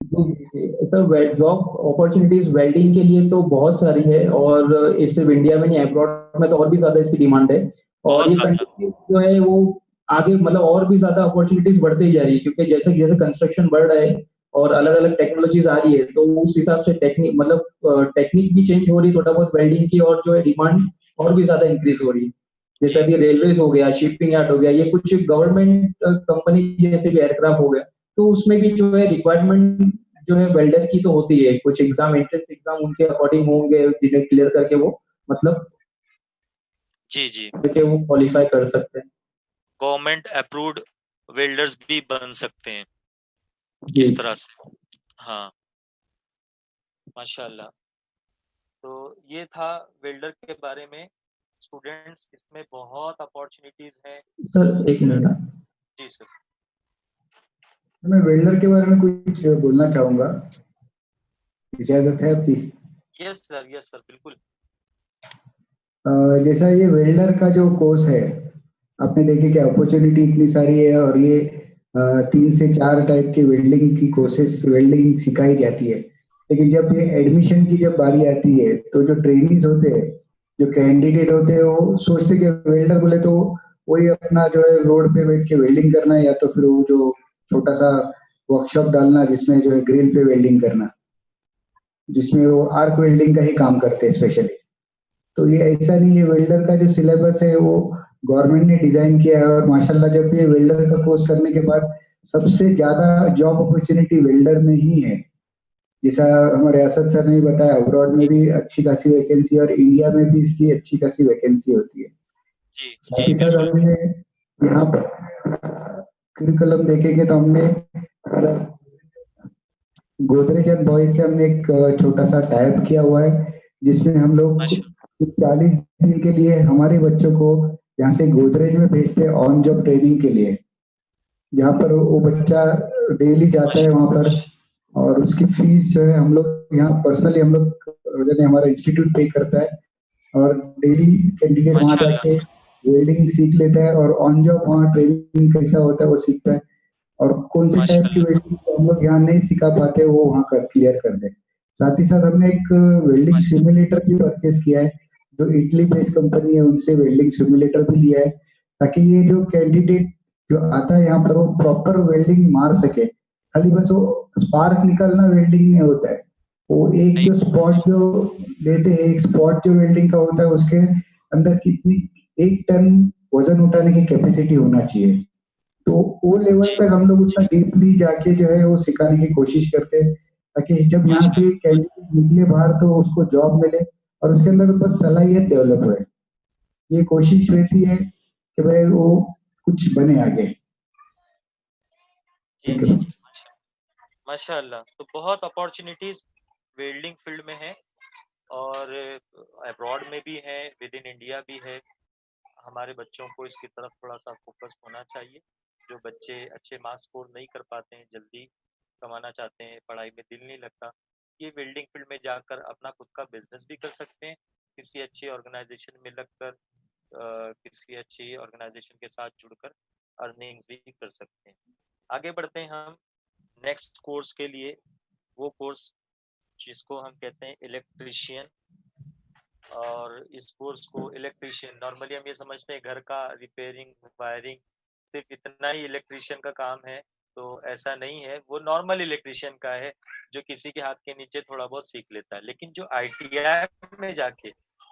जी जी जी। सर जॉब अपॉर्चुनिटीज वेल्डिंग के लिए तो बहुत सारी है, और इस सिर्फ इंडिया में नहीं, अब्रॉड में तो और भी ज्यादा इसकी डिमांड है। और बहुत ये ज्यादा। कंटिन्यू जो है वो आगे मतलब और भी ज्यादा अपॉर्चुनिटीज बढ़ते ही जा रही है, क्योंकि जैसे जैसे कंस्ट्रक्शन बढ़ रहा है और अलग अलग टेक्नोलॉजीज आ रही है, तो उस हिसाब से टेक्निक मतलब टेक्निक भी चेंज हो रही है थोड़ा बहुत वेल्डिंग की, और जो है डिमांड और भी ज्यादा इंक्रीज हो रही है। जैसे जी अभी रेलवेज हो गया, शिपिंग यार्ड हो गया, ये कुछ गवर्नमेंट कंपनी जैसे भी एयरक्राफ्ट हो गया, तो उसमें भी जो है रिक्वायरमेंट जो है वेल्डर की तो होती है। कुछ एग्जाम, एंट्रेंस एग्जाम उनके अकॉर्डिंग होंगे, जिन्हें क्लियर करके वो मतलब जी जी। करके वो क्वालिफाई कर सकते हैं। गवर्नमेंट अप्रूव्ड वेल्डर्स भी बन सकते हैं जी इस तरह से। हाँ, माशाल्लाह। तो ये था वेल्डर के बारे में। स्टूडेंट्स, इसमें बहुत अपॉर्चुनिटीज हैं सर, एक वेल्डर। मिनट। जी सर। मैं वेल्डर के बारे में कुछ बोलना चाहूंगा, इजाजत है आपकी? यस सर, यस सर, बिल्कुल। जैसा ये वेल्डर का जो कोर्स है, आपने देखी कि अपॉर्चुनिटी इतनी सारी है, और ये 3 से 4 टाइप के वेल्डिंग की कोर्सेस वेल्डिंग सिखाई जाती है। लेकिन जब ये एडमिशन की जब बारी आती है, तो जो ट्रेनिंग्स होते हैं, जो कैंडिडेट होते हैं, वो सोचते कि वेल्डर बोले तो वही अपना जो है रोड पे बैठ के वेल्डिंग करना है, या तो फिर वो जो छोटा सा वर्कशॉप डालना जिसमें जो है ग्रिल पे वेल्डिंग करना, जिसमें वो आर्क वेल्डिंग का ही काम करते हैं स्पेशली। तो ये ऐसा नहीं है, वेल्डर का जो सिलेबस है वो गवर्नमेंट ने डिजाइन किया है, और माशाल्लाह जब ये वेल्डर का कोर्स करने के बाद सबसे ज्यादा जॉब अपॉर्चुनिटी वेल्डर में ही है। जैसा हमारे असद सर ने बताया, अब्रॉड में भी अच्छी खासी वैकेंसी और इंडिया में भी इसकी अच्छी खासी वैकेंसी होती है। जी साथ जी, ही साथ बिल्कुल। हमने यहाँ पर करिकुलम देखेंगे तो हमने गोदरेज एंड बॉयज से हमने एक छोटा सा टाइप किया हुआ है, जिसमें हम लोग माशा 40 दिन के लिए हमारे बच्चों को यहाँ से गोदरेज में भेजते हैं ऑन जॉब ट्रेनिंग के लिए, जहाँ पर वो बच्चा डेली जाता है माशा वहाँ पर, और उसकी फीस जो है हम लोग यहाँ पर्सनली हम लोग यानी हमारा इंस्टीट्यूट पे करता है, और डेली कैंडिडेट वहाँ माशाल्लाह। जाके वेल्डिंग सीख लेता है, और ऑन जॉब वहाँ ट्रेनिंग कैसा होता है वो सीखता है, और कौन से टाइप की माशाल्लाह। वेल्डिंग हम लोग यहाँ नहीं सिखा पाते वो वहाँ कर क्लियर कर दे। साथ ही साथ हमने एक वेल्डिंग माशा सिमुलेटर भी परचेज किया है, जो इटली बेस्ड कंपनी है उनसे वेल्डिंग सिमुलेटर भी लिया है, ताकि ये जो कैंडिडेट जो आता है यहाँ पर वो प्रॉपर वेल्डिंग मार सके। खाली बस वो स्पार्क निकालना वेल्डिंग नहीं होता है, वो एक नहीं। जो स्पॉट जो लेते हैं, एक स्पॉट जो वेल्डिंग का होता है उसके अंदर कितनी 1 टन वजन उठाने की कैपेसिटी होना चाहिए। तो वो लेवल जी, तक हम लोग उतना डीपली जाके जो है वो सिखाने की कोशिश करते हैं, ताकि जब यहाँ से माशाल्लाह। कैंडिडेट निकले बाहर तो उसको जॉब मिले, और उसके अंदर बस सलाहियत डेवलप हुए। ये कोशिश रहती है कि भाई वो कुछ बने आगे। जी थैंक जी यू। जी, माशाल्लाह। तो बहुत अपॉर्चुनिटीज वेल्डिंग फील्ड में है, और अब्रॉड में भी है, विद इन इंडिया भी है। हमारे बच्चों को इसकी तरफ थोड़ा सा फोकस होना चाहिए। जो बच्चे अच्छे मार्क्स स्कोर नहीं कर पाते हैं, जल्दी कमाना चाहते हैं, पढ़ाई में दिल नहीं लगता, ये वेल्डिंग फील्ड में जाकर अपना खुद का बिजनेस भी कर सकते हैं, किसी अच्छी ऑर्गेनाइजेशन में लगकर, किसी अच्छी ऑर्गेनाइजेशन के साथ जुड़कर अर्निंग्स भी कर सकते हैं। आगे बढ़ते हैं हम नेक्स्ट कोर्स के लिए। वो कोर्स जिसको हम कहते हैं इलेक्ट्रिशियन। और इस कोर्स को इलेक्ट्रिशियन, नॉर्मली हम ये समझते हैं घर का रिपेयरिंग, वायरिंग, सिर्फ इतना ही इलेक्ट्रिशियन का काम है। तो ऐसा नहीं है, वो नॉर्मल इलेक्ट्रिशियन का है जो किसी के हाथ के नीचे थोड़ा बहुत सीख लेता है। लेकिन जो आईटीआई में जाके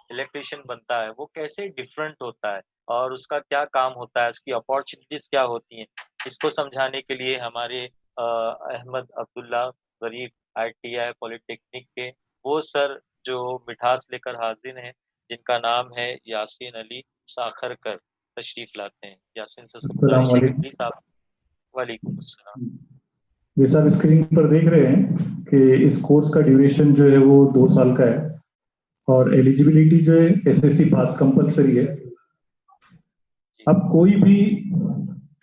इलेक्ट्रिशियन बनता है वो कैसे डिफरेंट होता है और उसका क्या काम होता है, उसकी अपॉर्चुनिटीज क्या होती हैं, इसको समझाने के लिए हमारे अहमद अब्दुल्ला गरीब आईटीआई पॉलिटेक्निक के वो सर जो मिठास लेकर हाजिर हैं, जिनका नाम है यासीन अली साखर कर तशरीफ लाते हैं। यासीन से उसको अस्सलाम गुजारिश है कि वालेकुम। प्लीज आप। वालेकुम अस्सलाम। जैसा आप स्क्रीन पर देख रहे हैं कि इस कोर्स का ड्यूरेशन जो है वो 2 साल का है और एलिजिबिलिटी जो है एसएससी पास कंपलसरी है। अब कोई भी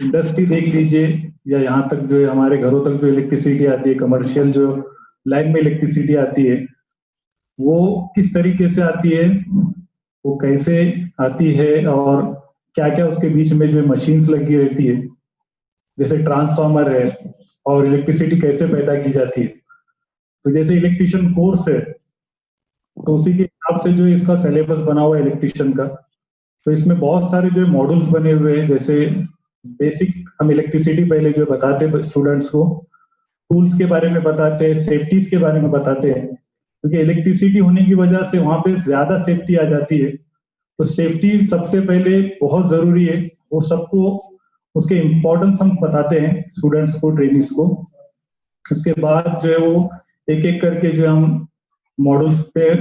इंडस्ट्री देख लीजिए या यहाँ तक जो है हमारे घरों तक जो इलेक्ट्रिसिटी आती है, कमर्शियल जो लाइन में इलेक्ट्रिसिटी आती है, वो किस तरीके से आती है, वो कैसे आती है और क्या क्या उसके बीच में जो मशीन्स लगी रहती है, जैसे ट्रांसफार्मर है, और इलेक्ट्रिसिटी कैसे पैदा की जाती है। तो जैसे इलेक्ट्रिशियन कोर्स है तो उसी के हिसाब से जो इसका सिलेबस बना हुआ है इलेक्ट्रिशियन का। तो इसमें बहुत सारे जो मॉड्यूल्स बने हुए हैं, जैसे बेसिक हम इलेक्ट्रिसिटी पहले जो बताते हैं स्टूडेंट्स को, टूल्स के बारे में बताते हैं, सेफ्टीज के बारे में बताते हैं, क्योंकि इलेक्ट्रिसिटी होने की वजह से वहाँ पे ज्यादा सेफ्टी आ जाती है। तो सेफ्टी सबसे पहले बहुत जरूरी है, वो सबको उसके इम्पोर्टेंस हम बताते हैं स्टूडेंट्स को, ट्रेनिंग्स को। उसके बाद जो है वो एक एक करके जो हम मॉडल्स पे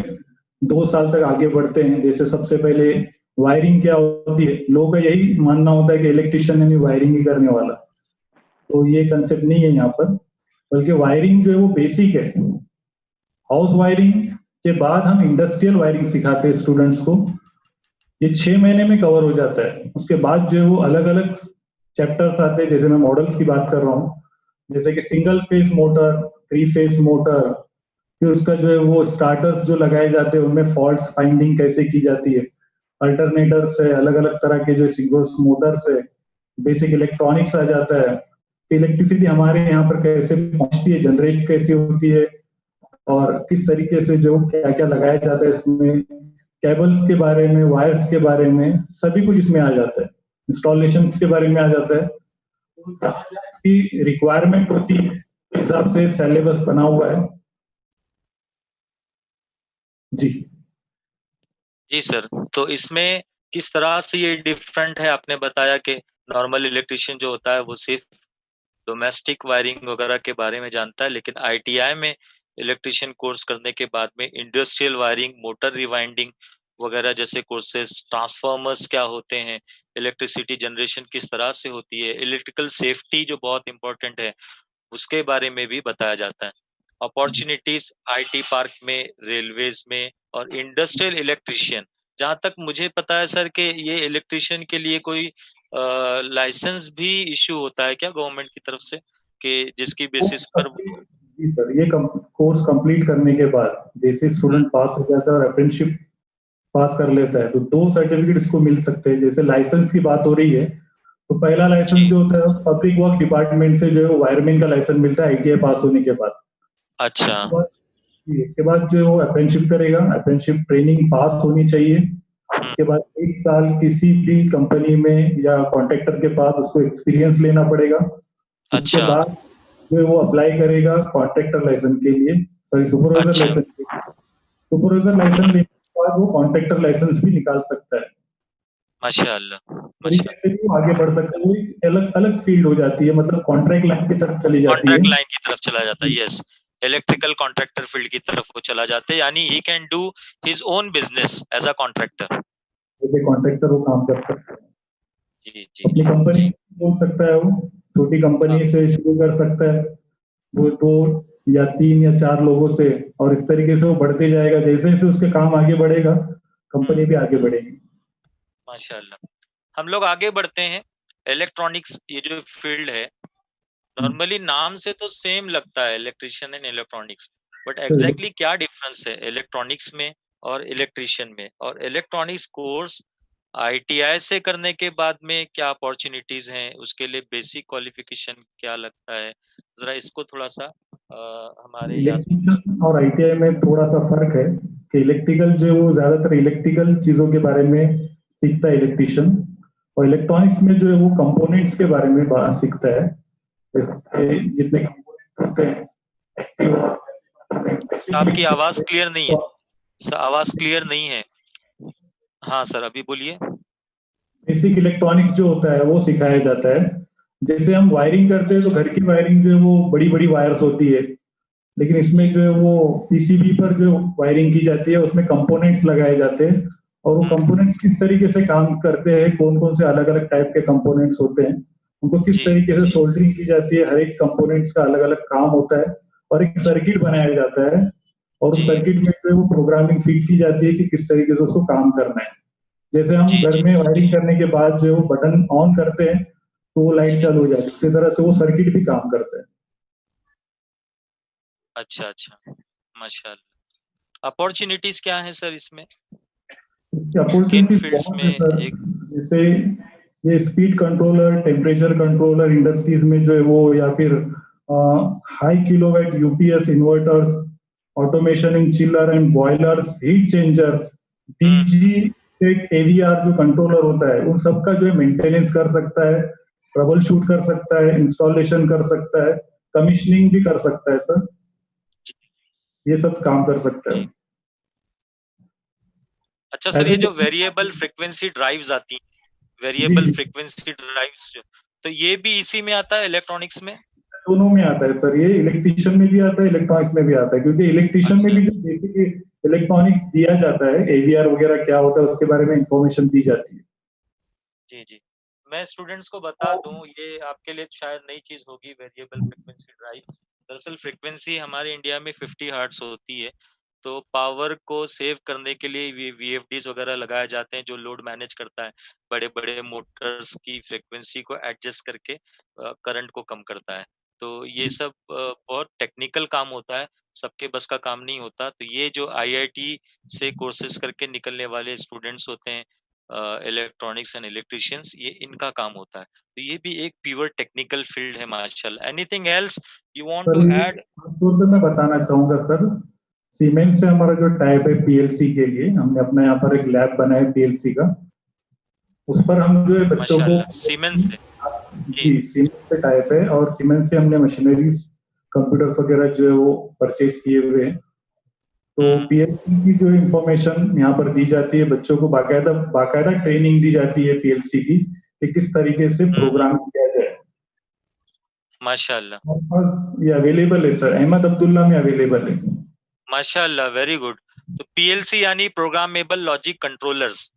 2 साल तक आगे बढ़ते हैं। जैसे सबसे पहले वायरिंग क्या होती है, लोगों का यही मानना होता है कि इलेक्ट्रिशियन यानी वायरिंग ही करने वाला, तो ये कंसेप्ट नहीं है यहाँ पर, बल्कि वायरिंग जो है वो बेसिक है। हाउस वायरिंग के बाद हम इंडस्ट्रियल वायरिंग सिखाते हैं स्टूडेंट्स को, ये 6 महीने में कवर हो जाता है। उसके बाद जो है वो अलग अलग चैप्टर्स आते हैं, जैसे मैं मॉडल्स की बात कर रहा हूँ, जैसे कि single phase motor, 3 phase motor, फिर उसका जो है वो स्टार्टर्स जो लगाए जाते हैं उनमें फॉल्ट्स फाइंडिंग कैसे की जाती है, अल्टरनेटर्स है, अलग अलग तरह के जो सिंगल्स मोटर्स है, बेसिक इलेक्ट्रॉनिक्स आ जाता है, इलेक्ट्रिसिटी हमारे यहाँ पर कैसे पहुंचती है, जनरेट कैसे होती है, और किस तरीके से जो क्या क्या लगाया जाता है इसमें, केबल्स के बारे में, वायर्स के बारे में, सभी कुछ इसमें आ जाता है, इंस्टॉलेशन के बारे में आ जाता है। इसकी रिक्वायरमेंट होती है उस हिसाब से सिलेबस बना हुआ है। जी जी सर, तो इसमें किस तरह से ये डिफरेंट है? आपने बताया कि नॉर्मल इलेक्ट्रिशियन जो होता है वो सिर्फ डोमेस्टिक वायरिंग वगैरह के बारे में जानता है, लेकिन आईटीआई में इलेक्ट्रिशियन कोर्स करने के बाद में इंडस्ट्रियल वायरिंग, मोटर रिवाइंडिंग वगैरह जैसे कोर्सेज, ट्रांसफार्मर्स क्या होते हैं, इलेक्ट्रिसिटी जनरेशन किस तरह से होती है, इलेक्ट्रिकल सेफ्टी जो बहुत इंपॉर्टेंट है उसके बारे में भी बताया जाता है। अपॉर्चुनिटीज आईटी पार्क में, रेलवेज में और इंडस्ट्रियल इलेक्ट्रिशियन, जहां तक मुझे पता है सर कि ये इलेक्ट्रिशियन के लिए कोई लाइसेंस भी इशू होता है क्या गवर्नमेंट की तरफ से, कि जिसकी बेसिस पर जी सर, ये कोर्स कंप्लीट करने के बाद जैसे स्टूडेंट पास हो जाता है और अप्रेंटिसशिप पास कर लेता है तो 2 सर्टिफिकेट इसको मिल सकते हैं। जैसे लाइसेंस की बात हो रही है तो पहला लाइसेंस जो होता है पब्लिक वर्क डिपार्टमेंट से जो है वायरमैन का लाइसेंस मिलता है आईटीआई पास होने के बाद। अच्छा, इसके बाद जो वो अप्रेंटिसशिप करेगा, अप्रेंटिसशिप ट्रेनिंग पास होनी चाहिए। उसके बाद 1 साल किसी भी कंपनी में या कॉन्ट्रैक्टर के पास उसको एक्सपीरियंस लेना पड़ेगा। उसके अच्छा, बाद जो वो अप्लाई करेगा कॉन्ट्रैक्टर लाइसेंस के लिए, सॉरी सुपरवाइजर अच्छा, लाइसेंस के लिए। सुपरवाइजर लाइसेंस लेने के बाद वो कॉन्ट्रैक्टर लाइसेंस भी निकाल सकता है। माशाल्लाह, तरीके से माशाल्लाह। भी वो आगे बढ़ सकता है। वो एक अलग अलग फील्ड हो जाती है, मतलब कॉन्ट्रैक्ट लाइन की तरफ चली जाती है। कॉन्ट्रैक्ट लाइन की तरफ चला जाता है, यस। इलेक्ट्रिकल कॉन्ट्रैक्टर फील्ड की तरफ वो चला जाता है, यानी he can do his own business as a contractor. जैसे कॉन्ट्रैक्टर वो काम कर सकता है, जी जी अपनी कंपनी जी। खोल सकता है, वो छोटी हाँ, कंपनी से शुरू कर सकता है, वो 2 या 3 या 4 लोगों से, और इस तरीके से वो बढ़ते जाएगा। जैसे जैसे उसके काम आगे बढ़ेगा कंपनी भी आगे बढ़ेगी। माशाल्लाह। हम लोग आगे बढ़ते हैं। इलेक्ट्रॉनिक्स ये जो फील्ड है, नॉर्मली नाम से तो सेम लगता है इलेक्ट्रिशियन एंड इलेक्ट्रॉनिक्स, बट तो एग्जैक्टली क्या डिफरेंस है इलेक्ट्रॉनिक्स में और इलेक्ट्रिशियन में? और इलेक्ट्रॉनिक्स कोर्स आईटीआई से करने के बाद में क्या अपॉर्चुनिटीज हैं, उसके लिए बेसिक क्वालिफिकेशन क्या लगता है? जरा इसको थोड़ा सा हमारे यासीन सर से। इलेक्ट्रिशियन और आईटीआई में थोड़ा सा फर्क है कि इलेक्ट्रिकल जो है वो ज्यादातर इलेक्ट्रिकल चीजों के बारे में सीखता है इलेक्ट्रिशियन, और इलेक्ट्रॉनिक्स में जो है वो कंपोनेंट्स के बारे में सीखता है। जैसे जितने कंपोनेंट्स होते आपकी आवाज क्लियर नहीं है हैं, सर, आवाज क्लियर नहीं है। हाँ सर, अभी बोलिए। बेसिक इलेक्ट्रॉनिक्स जो होता है वो सिखाया जाता है। जैसे हम वायरिंग करते हैं तो घर की वायरिंग जो है वो बड़ी बड़ी वायर्स होती है, लेकिन इसमें जो है वो पीसीबी पर जो वायरिंग की जाती है उसमें कंपोनेंट्स लगाए जाते हैं, और वो कंपोनेंट्स किस तरीके से काम करते हैं, कौन कौन से अलग अलग टाइप के कंपोनेंट्स होते हैं, उनको किस जी तरीके से जी सोल्डरिंग की जाती है, हर एक कंपोनेंट्स का अलग अलग काम होता है, और एक सर्किट बनाया जाता है, और उस जी सर्किट में जो है वो प्रोग्रामिंग फीड की जाती है कि किस तरीके से उसको काम करना है। जैसे हम जी घर जी में वायरिंग करने के बाद जो बटन ऑन करते हैं तो वो लाइट जी। चालू हो जाती है, उसी तरह से वो सर्किट भी काम करता है। अच्छा अच्छा, माशाल्लाह। अपॉर्चुनिटीज क्या है सर इसमें, इसकी किन अपॉर्चुनिटीज फील्ड्स बहुत में? है सर। एक जैसे ये speed controller, temperature controller industries में जो है वो, या फिर high kilowatt UPS inverters, automation in chiller and boilers, heat changers, DG, एक एवीआर जो कंट्रोलर होता है, उन सब का जो है मेंटेनेंस कर सकता है, ट्रबल शूट कर सकता है, इंस्टॉलेशन कर सकता है, कमीशनिंग भी कर सकता है सर, ये सब काम कर सकता है। जी। अच्छा सर, एज ये ए जो वेरिएबल फ्रिक्वेंसी ड्राइव्स आती हैं, जी वेरिएबल जी, फ्रिक्वेंसी ड्राइव्स, तो ये भी इसी में आता है इलेक्ट्रॉनिक्स में? दोनों में आता है सर, ये इलेक्ट्रिशियन में भी आता है, इलेक्ट्रॉनिक्स में भी आता है, क्योंकि इलेक्ट्रिशियन में अच्छा भी जो बेसिक इलेक्ट्रॉनिक्स दिया जाता है, एवीआर वगैरह क्या होता है उसके बारे में इंफॉर्मेशन दी जाती है। जी जी। मैं स्टूडेंट्स को बता दूं, ये आपके लिए शायद नई चीज होगी, वेरिएबल फ्रिक्वेंसी ड्राइव। दरअसल फ्रिक्वेंसी हमारे इंडिया में 50 हर्ट्ज होती है, तो पावर को सेव करने के लिए वीएफडीज वगैरह लगाए जाते हैं, जो लोड मैनेज करता है, बड़े बड़े मोटर्स की फ्रिक्वेंसी को एडजस्ट करके करंट को कम करता है। तो ये सब बहुत टेक्निकल काम होता है, सबके बस का काम नहीं होता। तो ये जो आईआईटी से कोर्सेज करके निकलने वाले स्टूडेंट्स होते हैं, इलेक्ट्रॉनिक्स एंड इलेक्ट्रिशियंस, ये इनका काम होता है। तो ये भी एक प्योर टेक्निकल फील्ड है माशाल्लाह। Anything else you want sir to ये ऐड? आमतौर पे मैं बताना चाहूंगा सर, सीमेंस से हमारा जो टाइप है पीएलसी के लिए, हमने अपना यहाँ पर एक लैब बनाया है पीएलसी का, उस पर हम जो है बच्चों को, माशाल्लाह, सीमेंस से? जी जी सीमेंस से टाइप है, और सीमेंस से हमने मशीनरीज, कंप्यूटर्स वगैरह जो है वो परचेज किए हुए हैं। तो हम्म पीएलसी की जो इंफॉर्मेशन यहाँ पर दी जाती है, बच्चों को बाकायदा बाकायदा ट्रेनिंग दी जाती है पीएलसी की, कि किस तरीके से हम्म। प्रोग्राम किया जाए। माशाल्लाह हमारे पास ये अवेलेबल है सर, अहमद अब्दुल्ला में अवेलेबल है। माशाल्लाह, वेरी गुड। तो पीएलसी यानी प्रोग्रामेबल लॉजिक कंट्रोलर्स,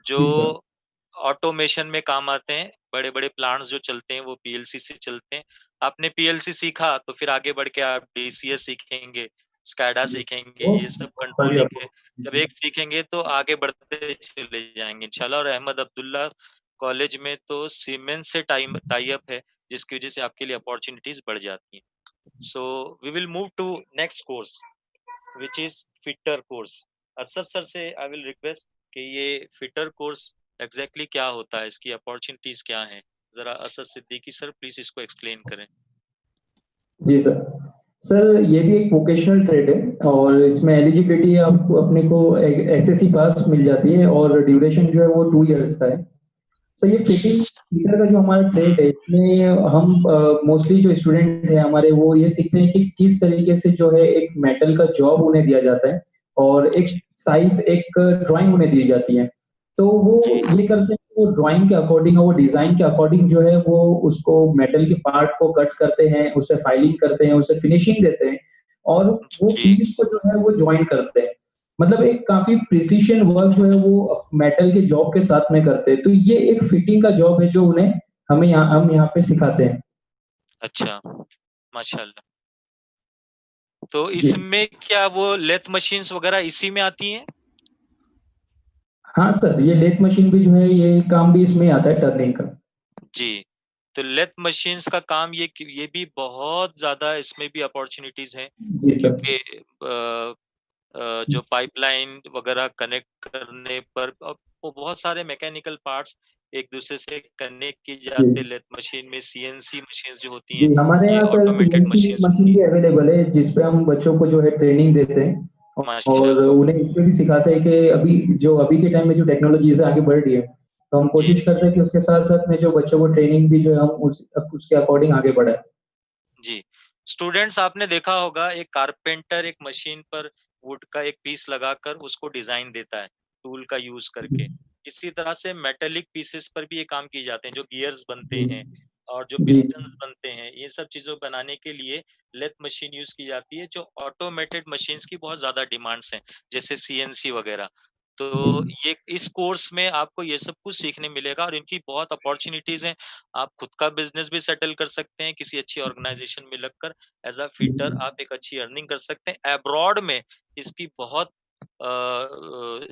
जो जी सर। ऑटोमेशन में काम आते हैं। बड़े बड़े प्लांट्स जो चलते हैं वो पीएलसी से चलते हैं। आपने पीएलसी सीखा तो फिर आगे बढ़ के आप डीसीएस सीखेंगे, स्कैडा सीखेंगे, वो ये सब बहुत सारी कंट्रोलिंग है। जब अपॉर्चुनिटी। एक सीखेंगे तो आगे बढ़ते चले जाएंगे इंशाल्लाह। और अहमद अब्दुल्ला कॉलेज में तो सीमेंस से टाई अप है, जिसकी वजह से आपके लिए अपॉर्चुनिटीज बढ़ जाती हैं। So we will move to next course, which is fitter course. Asad sir से आई विल रिक्वेस्ट कि ये फिटर कोर्स एग्जैक्टली क्या होता है, इसकी अपॉर्चुनिटीज क्या हैं। जरा असद सिद्दीकी सर प्लीज इसको एक्सप्लेन करें। जी सर। सर ये भी एक वोकेशनल ट्रेड है, और इसमें एलिजिबिलिटी आपको अपने को एसएससी पास मिल जाती है, और ड्यूरेशन जो है वो 2 इयर्स का है। तो ये फिटिंग फीटर का जो हमारा ट्रेड है, इसमें हम मोस्टली जो स्टूडेंट है हमारे, वो ये सीखते हैं कि किस तरीके से जो है एक मेटल का जॉब उन्हें दिया जाता है, और एक जी साइज, एक ड्राइंग उन्हें दी जाती है। तो वो जी ये करते हैं कि वो ड्राइंग के अकॉर्डिंग और वो डिजाइन के अकॉर्डिंग जो है वो उसको मेटल के पार्ट को कट करते हैं, उसे फाइलिंग करते हैं, उसे फिनिशिंग देते हैं, और वो जी पीस को जो है वो ज्वाइन करते हैं। मतलब एक काफी प्रिसीशन वर्क जो है वो मेटल के जॉब के साथ में करते हैं। तो ये एक फिटिंग का जॉब है जो उन्हें हम यहाँ पे सिखाते हैं। अच्छा, माशाल्लाह। तो जी इसमें क्या वो लेथ मशीन्स वगैरह इसी में आती हैं? हाँ सर, ये लेथ मशीन भी जो है, ये काम भी इसमें आता है टर्निंग का। जी। तो लेथ मशीन्स का काम, ये भी बहुत ज्यादा, इसमें भी अपॉर्चुनिटीज हैं, जी सर। क्योंकि जो पाइपलाइन वगैरह कनेक्ट करने पर अब वो बहुत सारे मैकेनिकल पार्ट्स एक दूसरे से कनेक्ट किए जी जाते हैं। लेथ मशीन में सीएनसी मशीन्स जो होती हैं, जी, हमारे ये यहाँ sir automated CNC machines machine होती भी हैं। अवेलेबल है, जिसपे हम बच्चों को जो है ट्रेनिंग देते हैं, और माशाल्लाह। उन्हें इसमें भी सिखाते हैं कि अभी के टाइम में जो टेक्नोलॉजी से आगे बढ़ रही है, तो हम जी कोशिश करते हैं कि उसके साथ साथ में जो बच्चों को ट्रेनिंग भी जो है हम उसके अकॉर्डिंग आगे बढ़ाए। जी। स्टूडेंट्स, आपने देखा होगा एक कारपेंटर एक मशीन पर वुड का एक पीस लगाकर उसको डिजाइन देता है, टूल का यूज करके। इसी तरह से मेटेलिक पीसेस पर भी ये काम किए जाते हैं, जो गियर्स बनते जी हैं और जो जी पिस्टन्स बनते हैं, ये सब चीजों को बनाने के लिए लेथ मशीन यूज की जाती है। जो ऑटोमेटेड मशीन्स की बहुत ज्यादा डिमांड्स हैं, जैसे सीएनसी वगैरह। तो ये इस कोर्स में आपको ये सब कुछ सीखने मिलेगा और इनकी बहुत अपॉर्चुनिटीज हैं। आप खुद का बिजनेस भी सेटल कर सकते हैं किसी अच्छी ऑर्गेनाइजेशन में लगकर। एज अ फिटर आप एक अच्छी अर्निंग कर सकते हैं। अब्रॉड में इसकी बहुत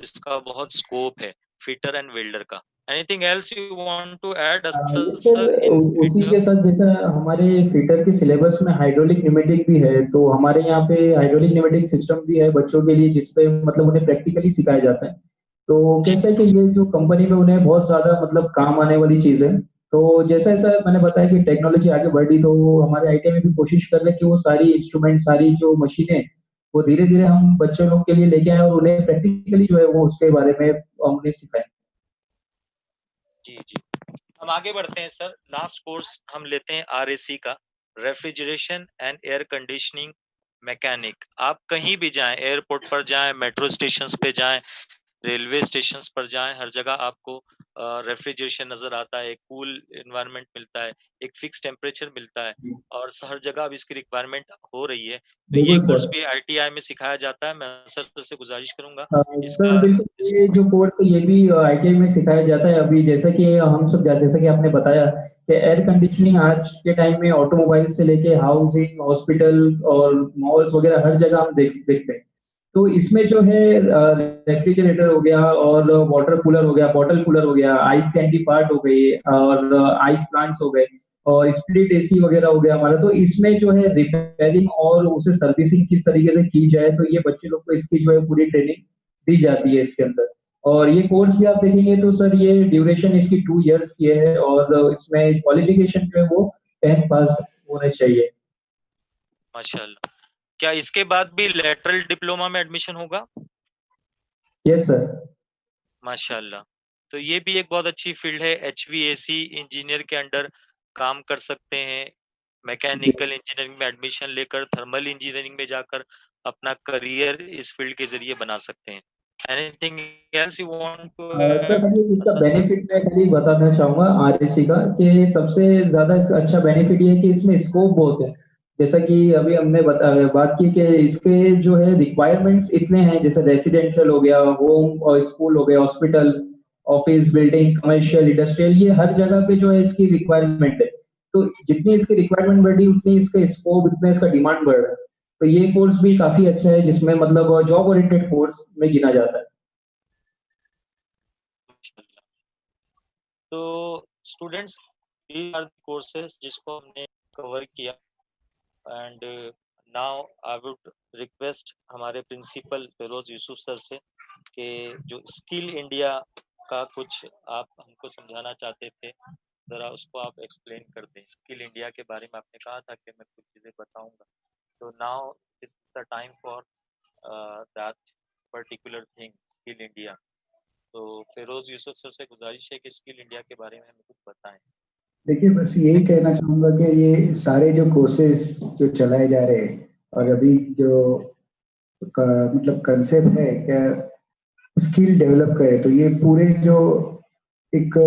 इसका बहुत स्कोप है, फिटर एंड वेल्डर का। Anything else you want to add ये सर सर इन उसी फिटर? के साथ जैसा हमारे फिटर के सिलेबस में हाइड्रोलिक न्यूमेटिक भी है, तो हमारे यहाँ पे हाइड्रोलिक न्यूमेटिक सिस्टम भी है बच्चों के लिए, जिसपे मतलब उन्हें प्रैक्टिकली सिखाया जाता है। तो जी कैसा है कि ये जो कंपनी में उन्हें बहुत ज्यादा मतलब काम आने वाली चीज है। तो जैसा जैसा मैंने बताया कि टेक्नोलॉजी आगे बढ़ी, तो हमारे आईटी में भी कोशिश कर रहे हैं कि वो सारी इंस्ट्रूमेंट, सारी जो मशीनें, वो धीरे धीरे हम बच्चों लोग के लिए लेके आए और उन्हें प्रैक्टिकली जो है वो उसके बारे में उन्हें सिखाएं। जी जी। हम आगे बढ़ते हैं सर। लास्ट कोर्स हम लेते हैं आरएसी का, refrigeration and air conditioning mechanic. आप कहीं भी जाएं, एयरपोर्ट पर जाएं, मेट्रो स्टेशंस पे जाएं, रेलवे स्टेशंस पर जाएं, हर जगह आपको रेफ्रिजरेशन नजर आता है, कूल एनवायरनमेंट मिलता है, एक फिक्स टेम्परेचर मिलता है और हर जगह अब इसकी रिक्वायरमेंट हो रही है। तो ये बिल्कुल कोर्स सर। भी आईटीआई में सिखाया जाता है। मैं सर से गुजारिश करूंगा सर इसका। बिल्कुल, ये जो कोर्स है ये भी आईटीआई में सिखाया जाता है। अभी जैसा कि हम सब जैसा कि आपने बताया कि एयर कंडीशनिंग आज के टाइम में ऑटोमोबाइल से लेके हाउसिंग, हॉस्पिटल और मॉल्स वगैरह हर जगह हम देखते हैं। तो इसमें जो है रेफ्रिजरेटर हो गया और वाटर कूलर हो गया, बॉटल कूलर हो गया, आइस कैंडी पार्ट हो गई और आइस प्लांट्स हो गए और स्प्लिट एसी वगैरह हो गया हमारा। तो इसमें जो है रिपेयरिंग और उसे सर्विसिंग किस तरीके से की जाए, तो ये बच्चे लोग को इसकी जो है पूरी ट्रेनिंग दी जाती है इसके अंदर। और ये कोर्स भी आप देखेंगे तो सर ये ड्यूरेशन इसकी 2 इयर्स की है और इसमें क्वालिफिकेशन जो है वो 10th पास होने चाहिए। माशाल्लाह। क्या इसके बाद भी लेटरल डिप्लोमा में एडमिशन होगा? Yes sir. माशाल्लाह। तो ये भी एक बहुत अच्छी फील्ड है। एचवीएसी इंजीनियर के अंडर काम कर सकते हैं। जी मैकेनिकल इंजीनियरिंग में एडमिशन लेकर थर्मल इंजीनियरिंग में जाकर अपना करियर इस फील्ड के जरिए बना सकते हैं। Anything else you want to sir add खाली इसका सर? बेनिफिट मैं खाली बताना चाहूंगा आरएससी का, कि सबसे ज्यादा इसका अच्छा बेनिफिट ये है कि इसमें स्कोप बहुत है। जैसा कि अभी हमने बात की कि इसके जो है रिक्वायरमेंट्स इतने हैं, जैसे रेसिडेंशियल हो गया, होम और स्कूल हो गया, hospital, office building, commercial, industrial, ये हर जगह पे जो है इसकी रिक्वायरमेंट है। तो जितनी इसकी रिक्वायरमेंट बढ़ी उतनी इसका स्कोप, उतना इसका डिमांड बढ़ रहा है। तो ये कोर्स भी काफी अच्छा है, जिसमें मतलब जॉब ओरिएंटेड कोर्स में गिना जाता है। तो students, these are the courses जिसको हमने कवर किया। And now I would request हमारे प्रिंसिपल फिरोज यूसुफ सर से कि जो स्किल इंडिया का कुछ आप हमको समझाना चाहते थे, ज़रा उसको आप एक्सप्लेन कर दें। स्किल इंडिया के बारे में आपने कहा था कि मैं कुछ चीज़ें बताऊंगा। तो now is the time for that particular thing, skill India. तो फिरोज यूसुफ सर से गुजारिश है कि स्किल इंडिया के बारे में हमें कुछ बताएं। देखिए, बस यही कहना चाहूंगा कि ये सारे जो कोर्सेज जो चलाए जा रहे हैं और अभी जो मतलब कंसेप्ट है क्या, स्किल डेवलप करे, तो ये पूरे जो एक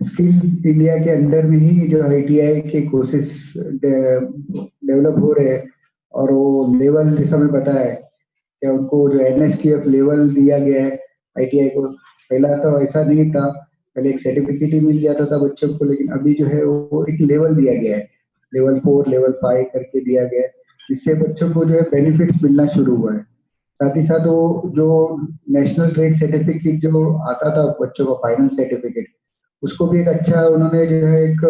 स्किल इंडिया के अंडर में ही जो आईटीआई के कोर्सेज डेवलप हो रहे हैं। और वो लेवल जैसा मैं बताया है, क्या उनको जो एनएसक्यूएफ लेवल दिया गया है आईटीआई को। पहला तो ऐसा नहीं था, पहले एक सर्टिफिकेट ही मिल जाता था बच्चों को, लेकिन अभी जो है वो एक लेवल दिया गया है, लेवल 4 लेवल 5 करके दिया गया है, जिससे बच्चों को जो है बेनिफिट्स मिलना शुरू हुआ है। साथ ही साथ वो जो नेशनल ट्रेड सर्टिफिकेट जो आता था बच्चों का, फाइनल सर्टिफिकेट, उसको भी एक अच्छा उन्होंने जो है एक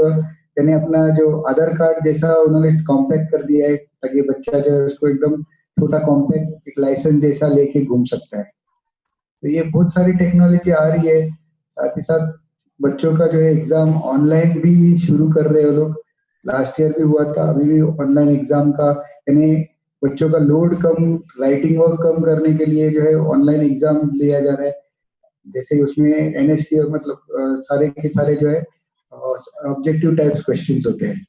यानी अपना जो आधार कार्ड जैसा उन्होंने कॉम्पैक्ट कर दिया है, ताकि बच्चा जो है उसको एकदम छोटा कॉम्पैक्ट एक लाइसेंस जैसा लेके घूम सकता है। तो ये बहुत सारी टेक्नोलॉजी आ रही है। साथ ही साथ बच्चों का जो है एग्जाम ऑनलाइन भी शुरू कर रहे हैं वो लोग। लास्ट ईयर भी हुआ था, अभी भी ऑनलाइन एग्जाम का, यानी बच्चों का लोड कम, राइटिंग वर्क कम करने के लिए जो है ऑनलाइन एग्जाम लिया जा रहा है। जैसे उसमें एनएसटी मतलब सारे के सारे जो है ऑब्जेक्टिव टाइप्स क्वेश्चंस होते हैं।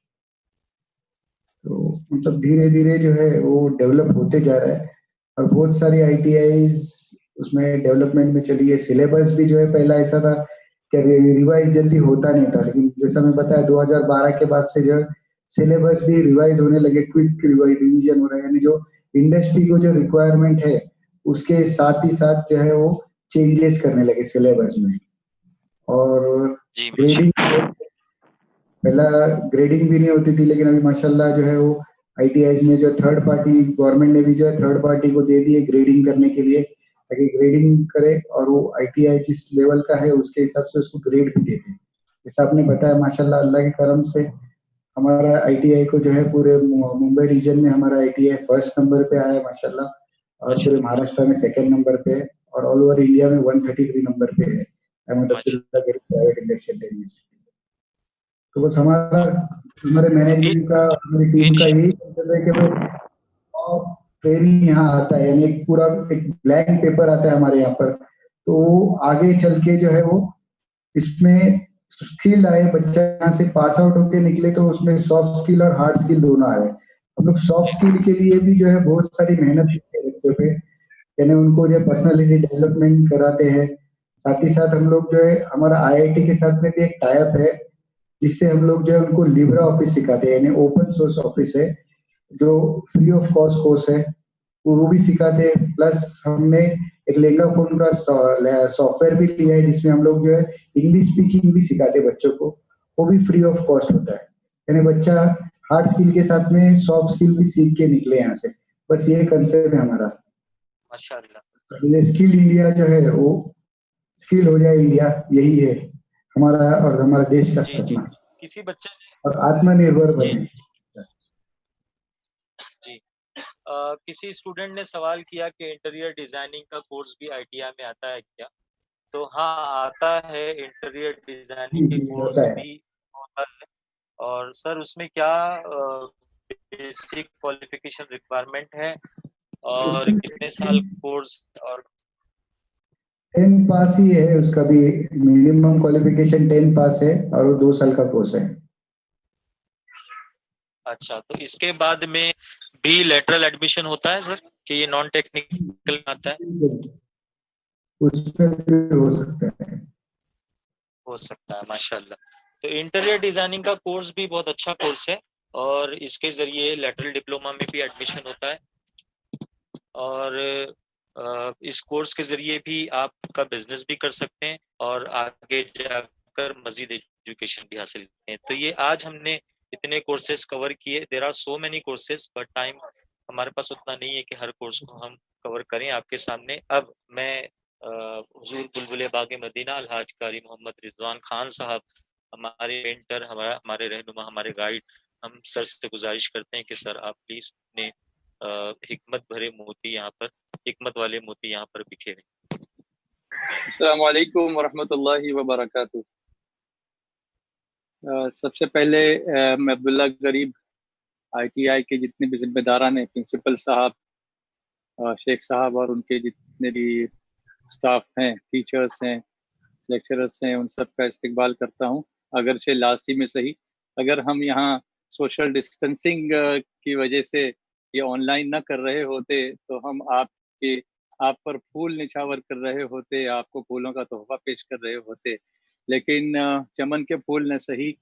तो मतलब धीरे धीरे जो है वो डेवलप होते जा रहा है और बहुत सारी आईटीआईज उसमें डेवलपमेंट में चली है। सिलेबस भी जो है पहला ऐसा था कि रिवाइज जल्दी होता नहीं था, लेकिन जैसा मैं बताया 2012 के बाद से जो है सिलेबस भी रिवाइज होने लगे, क्विक रिवीजन हो रहा है, यानी जो इंडस्ट्री को जो रिक्वायरमेंट है उसके साथ ही साथ जो है वो चेंजेस करने लगे सिलेबस में। और जी ग्रेडिंग, पहला ग्रेडिंग भी नहीं होती थी, लेकिन अभी माशाल्लाह जो है वो आईटीआई में जो थर्ड पार्टी गवर्नमेंट ने भी जो है थर्ड पार्टी को दे दिए ग्रेडिंग करने के लिए, ताकि ग्रेडिंग करे और वो आईटीआई जिस लेवल का है उसके हिसाब से उसको ग्रेड भी देते हैं। जैसा आपने बताया माशाल्लाह अल्लाह के करम से हमारा आईटीआई को जो है पूरे मुंबई रीजन में हमारा आईटीआई फर्स्ट नंबर पे आया है माशाल्लाह, और पूरे महाराष्ट्र में सेकंड नंबर पे है, और ऑल ओवर इंडिया में 133 नंबर पे है अहमद अब्दुल्ला गरीब प्राइवेट इंडस्ट्रियल यूनिवर्सिटी। तो बस हमारे मैनेजमेंट का, हमारी टीम का यही कर्तव्य है कि भाई ट्रेनिंग यहाँ आता है, यानी एक पूरा एक ब्लैंक पेपर आता है हमारे यहाँ पर, तो आगे चल के जो है वो इसमें स्किल आए, बच्चा यहाँ से पास आउट होके निकले तो उसमें सॉफ्ट स्किल और हार्ड स्किल दोनों आए। हम लोग सॉफ्ट स्किल के लिए भी जो है बहुत सारी मेहनत करते हैं बच्चों पे, यानी उनको जो पर्सनालिटी डेवलपमेंट कराते हैं। साथ ही साथ हम लोग जो है हमारा आईआईटी के साथ में भी एक टाइप है, जिससे हम लोग जो है उनको लिब्रा ऑफिस सिखाते हैं, यानी ओपन सोर्स ऑफिस है जो फ्री ऑफ कॉस्ट कोर्स है, वो भी सिखाते हैं। प्लस हमने एक लेखा फोन का सॉफ्टवेयर भी लिया है जिसमें हम लोग जो है इंग्लिश स्पीकिंग भी सिखाते हैं बच्चों को, वो भी फ्री ऑफ कॉस्ट होता है। यानी बच्चा हार्ड स्किल के साथ में सॉफ्ट स्किल भी सीख के निकले यहाँ से, बस ये कंसेप्ट है हमारा। माशाल्लाह। स्किल इंडिया जो है वो स्किल हो जाए इंडिया, यही है हमारा और हमारा देश का जी जी। सपना, किसी बच्चे ने और आत्मनिर्भर जी बने। जी किसी स्टूडेंट ने सवाल किया कि इंटीरियर डिजाइनिंग का कोर्स भी आईटीआई में आता है क्या? तो हाँ, आता है, इंटीरियर डिजाइनिंग के जी होता कोर्स है। भी होता है। और सर उसमें क्या बेसिक क्वालिफिकेशन रिक्वायरमेंट है और उसमें कितने साल कोर्स? और 10 पास ही है उसका भी, मिनिमम क्वालिफिकेशन 10 पास है, और वो 2 साल का कोर्स है। अच्छा, तो इसके बाद में भी लेटरल एडमिशन होता है सर कि ये नॉन टेक्निकल में आता है? उसमें भी हो सकता है। हो सकता है, माशाल्लाह। तो इंटीरियर डिजाइनिंग का कोर्स भी बहुत अच्छा कोर्स है और इसके जरिए लेटरल डिप्लोमा में भी एडमिशन होता है, और इस कोर्स के जरिए भी आपका बिजनेस भी कर सकते हैं और आगे जाकर मजीद एजुकेशन भी हासिल करते हैं। तो ये आज हमने इतने कोर्सेज कवर किए। There are so many courses, but time हमारे पास उतना नहीं है कि हर कोर्स को हम कवर करें आपके सामने। अब मैं हुजूर बुलबुल बाग मदीना अलहाज कारी मोहम्मद रिजवान खान साहब, हमारे मेंटर, हमारे रहनुमा, हमारे गाइड, हम सर से गुजारिश करते हैं कि सर आप प्लीज अपने हिकमत भरे मोती यहाँ पर, हिकमत वाले मोती यहाँ पर बिखेरे। अस्सलाम वालेकुम वरहमतुल्लाहि वबरकातुहू। सबसे पहले मैं अब्दुल्ला गरीब, आईटीआई के जितने भी जिम्मेदारान हैं, प्रिंसिपल साहब, शेख साहब और उनके जितने भी स्टाफ हैं, टीचर्स हैं, लेक्चरर्स हैं, उन सब का इस्तकबाल करता हूँ। अगर से लास्ट ही में सही, अगर हम यहाँ सोशल डिस्टेंसिंग की वजह से ये ऑनलाइन ना कर रहे होते तो हम आप पर फूल निछावर कर रहे होते, आपको फूलों का तोहफा पेश कर रहे होते, लेकिन चमन के फूल न सही,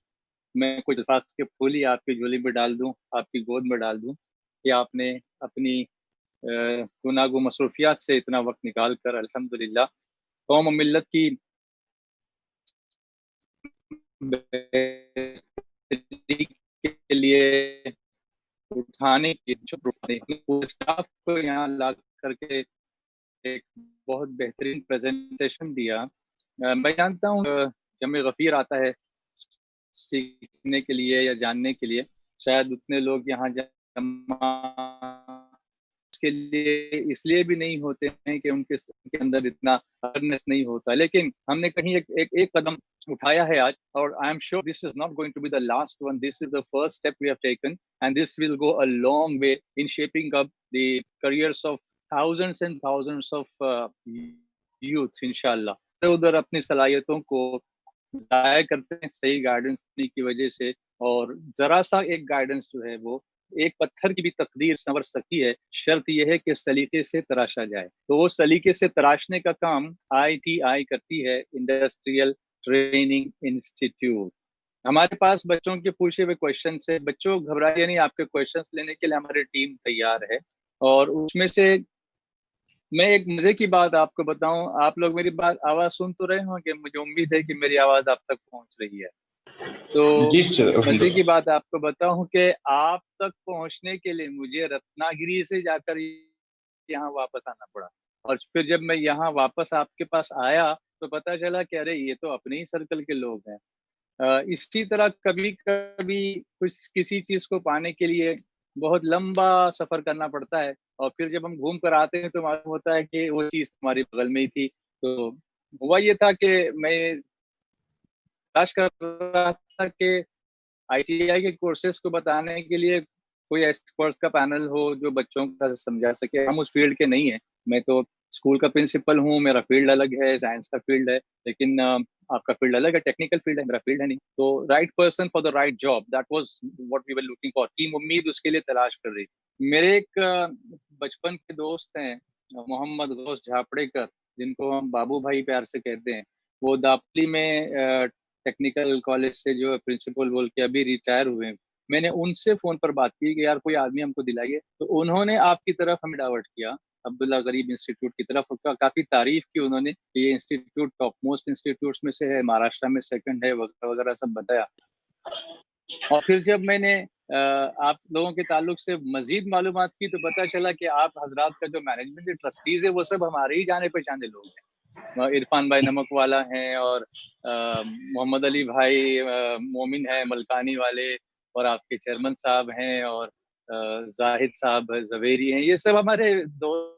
मैं कुछ अल्फाज के फूल ही आपकी झोली में डाल दूं, आपकी गोद में डाल दूं, कि आपने अपनी गुनागो मसरूफियात से इतना वक्त निकाल कर अल्हम्दुलिल्लाह कौम और मिल्लत की के लिए उठाने की स्टाफ को यहाँ ला करके एक बहुत बेहतरीन प्रेजेंटेशन दिया। मैं जानता हूँ जब गफीर आता है सीखने के लिए या जानने के लिए, शायद उतने लोग यहाँ जमा के लिए इसलिए भी नहीं होते हैं कि उनके अंदर इतना अवेयरनेस नहीं होता, लेकिन हमने कहीं एक कदम उठाया है आज, और I am sure this is not going to be the last one, this is the first step we have taken and this will go a long way in shaping up the careers of thousands and thousands of youth इंशाल्लाह। तो उधर अपनी सलाहियतों को जाया करते हैं सही guidance की वजह से, और जरा सा एक गाइडेंस जो है वो एक पत्थर की भी तकदीर संवर सकती है, शर्त यह है कि सलीके से तराशा जाए। तो वो सलीके से तराशने का काम आईटीआई करती है, इंडस्ट्रियल ट्रेनिंग इंस्टीट्यूट। हमारे पास बच्चों के पूछे हुए क्वेश्चन से, बच्चों घबराइए नहीं, आपके क्वेश्चंस लेने के लिए हमारी टीम तैयार है, और उसमें से मैं एक मजे की बात आपको बताऊं, आप लोग मेरी बात आवाज सुन तो रहे होंगे, मुझे उम्मीद है कि मेरी आवाज आप तक पहुंच रही है। तो जी सर, मजे की अल्हम्दुलिल्लाह। बात आपको बताऊं कि आप तक पहुंचने के लिए मुझे रत्नागिरी से जाकर यहाँ वापस आना पड़ा। और फिर जब मैं यहाँ वापस आपके पास आया तो पता चला कि अरे ये तो अपने ही सर्कल के लोग हैं। इसी तरह कभी कभी कुछ किसी चीज को पाने के लिए बहुत लंबा सफर करना पड़ता है, और फिर जब हम घूम कर आते हैं तो मालूम होता है कि वो चीज तुम्हारी बगल में ही थी। तो हुआ ये था कि मैं तलाश कर रहा था कि आईटीआई के कोर्सेज को बताने के लिए कोई एक्सपर्ट्स का पैनल हो जो बच्चों का समझा सके। हम उस फील्ड के नहीं है, मैं तो स्कूल का प्रिंसिपल हूँ, मेरा फील्ड अलग है, साइंस का फील्ड है, लेकिन आपका फील्ड अलग है, टेक्निकल फील्ड है, मेरा फील्ड है नहीं। तो right person for the right job, that was what we were looking for. Team Ummeed उसके लिए तलाश कर रही। मेरे एक बचपन के दोस्त हैं, मोहम्मद गौस झापड़ेकर, जिनको हम बाबू भाई प्यार से कहते हैं। वो दापली में टेक्निकल कॉलेज से जो प्रिंसिपल बोल के अभी रिटायर हुए हैं। मैंने उनसे फोन पर बात की कि यार कोई आदमी हमको दिलाइए, तो उन्होंने आपकी तरफ हमें डाइवर्ट किया, अब्दुल्ला गरीब इंस्टीट्यूट की तरफ। काफी तारीफ की उन्होंने, ये इंस्टीट्यूट टॉप मोस्ट इंस्टीट्यूट्स में से है, महाराष्ट्र में सेकंड है, वगैरह वगैरह सब बताया। और फिर जब मैंने आप लोगों के ताल्लुक से मजीद मालूमात की तो पता चला कि आप हजरात का जो मैनेजमेंट के ट्रस्टीज है वो सब हमारे ही जाने पहचाने लोग हैं। इरफान भाई नमक वाला हैं, और मोहम्मद अली भाई मोमिन है मलकानी वाले, और आपके चेयरमैन साहब हैं, और जाहिद साहब जवेरी हैं। ये सब हमारे दोस्त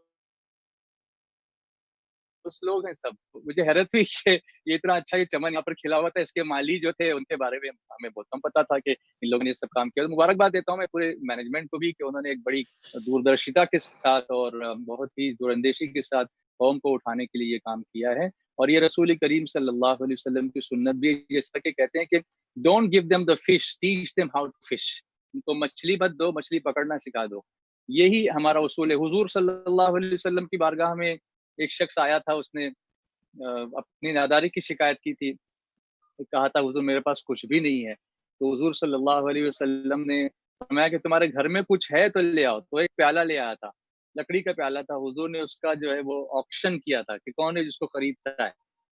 लोग हैं सब। मुझे हैरत हुई कि ये इतना अच्छा ये चमन यहाँ पर खिला हुआ था। इसके माली जो थे उनके बारे में हमें बहुत कम पता था कि इन लोगों ने ये सब काम किया। तो मुबारकबाद देता हूँ मैं पूरे मैनेजमेंट को भी कि उन्होंने एक बड़ी दूरदर्शिता के साथ और बहुत ही दूरंदेशी के साथ कौम को उठाने के लिए ये काम किया है। और ये रसूल करीम सल्लल्लाहु अलैहि वसल्लम की सुन्नत भी, जैसा कि कहते हैं कि don't give them the fish, teach them how to fish. उनको मछली मत दो, मछली पकड़ना सिखा दो। यही हमारा उसूल है। हुजूर सल्लल्लाहु अलैहि वसल्लम की बारगाह में एक शख्स आया था, उसने अपनी नादारी की शिकायत की थी। कहा था हुजूर मेरे पास कुछ भी नहीं है। तो हुजूर सल्लल्लाहु अलैहि वसल्लम ने फरमाया कि तुम्हारे घर में कुछ है तो ले आओ। तो एक प्याला ले आया था, लकड़ी का प्याला था। हुजूर ने उसका जो है वो ऑक्शन किया था कि कौन है जिसको खरीदता है।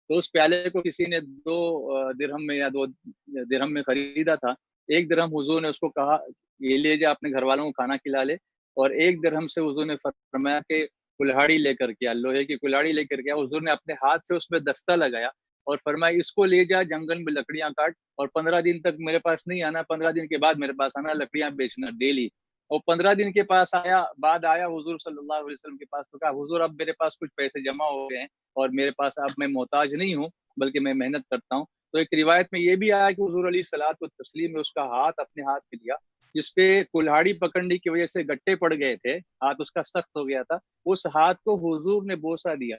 तो उस प्याले को किसी ने 2 दिरहम में या 2 दिरहम में खरीदा था। 1 दिरहम हुजूर ने उसको कहा ये ले जा, अपने घर वालों को खाना खिला ले। और 1 दिरहम से हुजूर ने फरमाया कि कुल्हाड़ी लेकर के आ, लोहे की कुल्हाड़ी लेकर के आ। हुजूर ने अपने हाथ से उसमें दस्ता लगाया और फरमाया इसको ले जा, जंगल में लकड़ियां काट, और 15 दिन तक मेरे पास नहीं आना, 15 दिन के बाद मेरे पास आना, लकड़ियां बेचना डेली। और 15 दिन के पास आया हुजूर सल्लल्लाहु अलैहि वसल्लम के पास। तो कहा हुजूर अब मेरे पास कुछ पैसे जमा हो गए हैं और मेरे पास अब मैं मोहताज नहीं हूँ, बल्कि मैं मेहनत करता हूँ। तो एक रिवायत में ये भी आया कि हुजूर अलैहिस्सलातु तस्लीम ने उसका हाथ अपने हाथ में लिया, जिसपे कुल्हाड़ी पकड़ने की वजह से गट्टे पड़ गए थे, हाथ उसका सख्त हो गया था। उस हाथ को हुजूर ने बोसा दिया।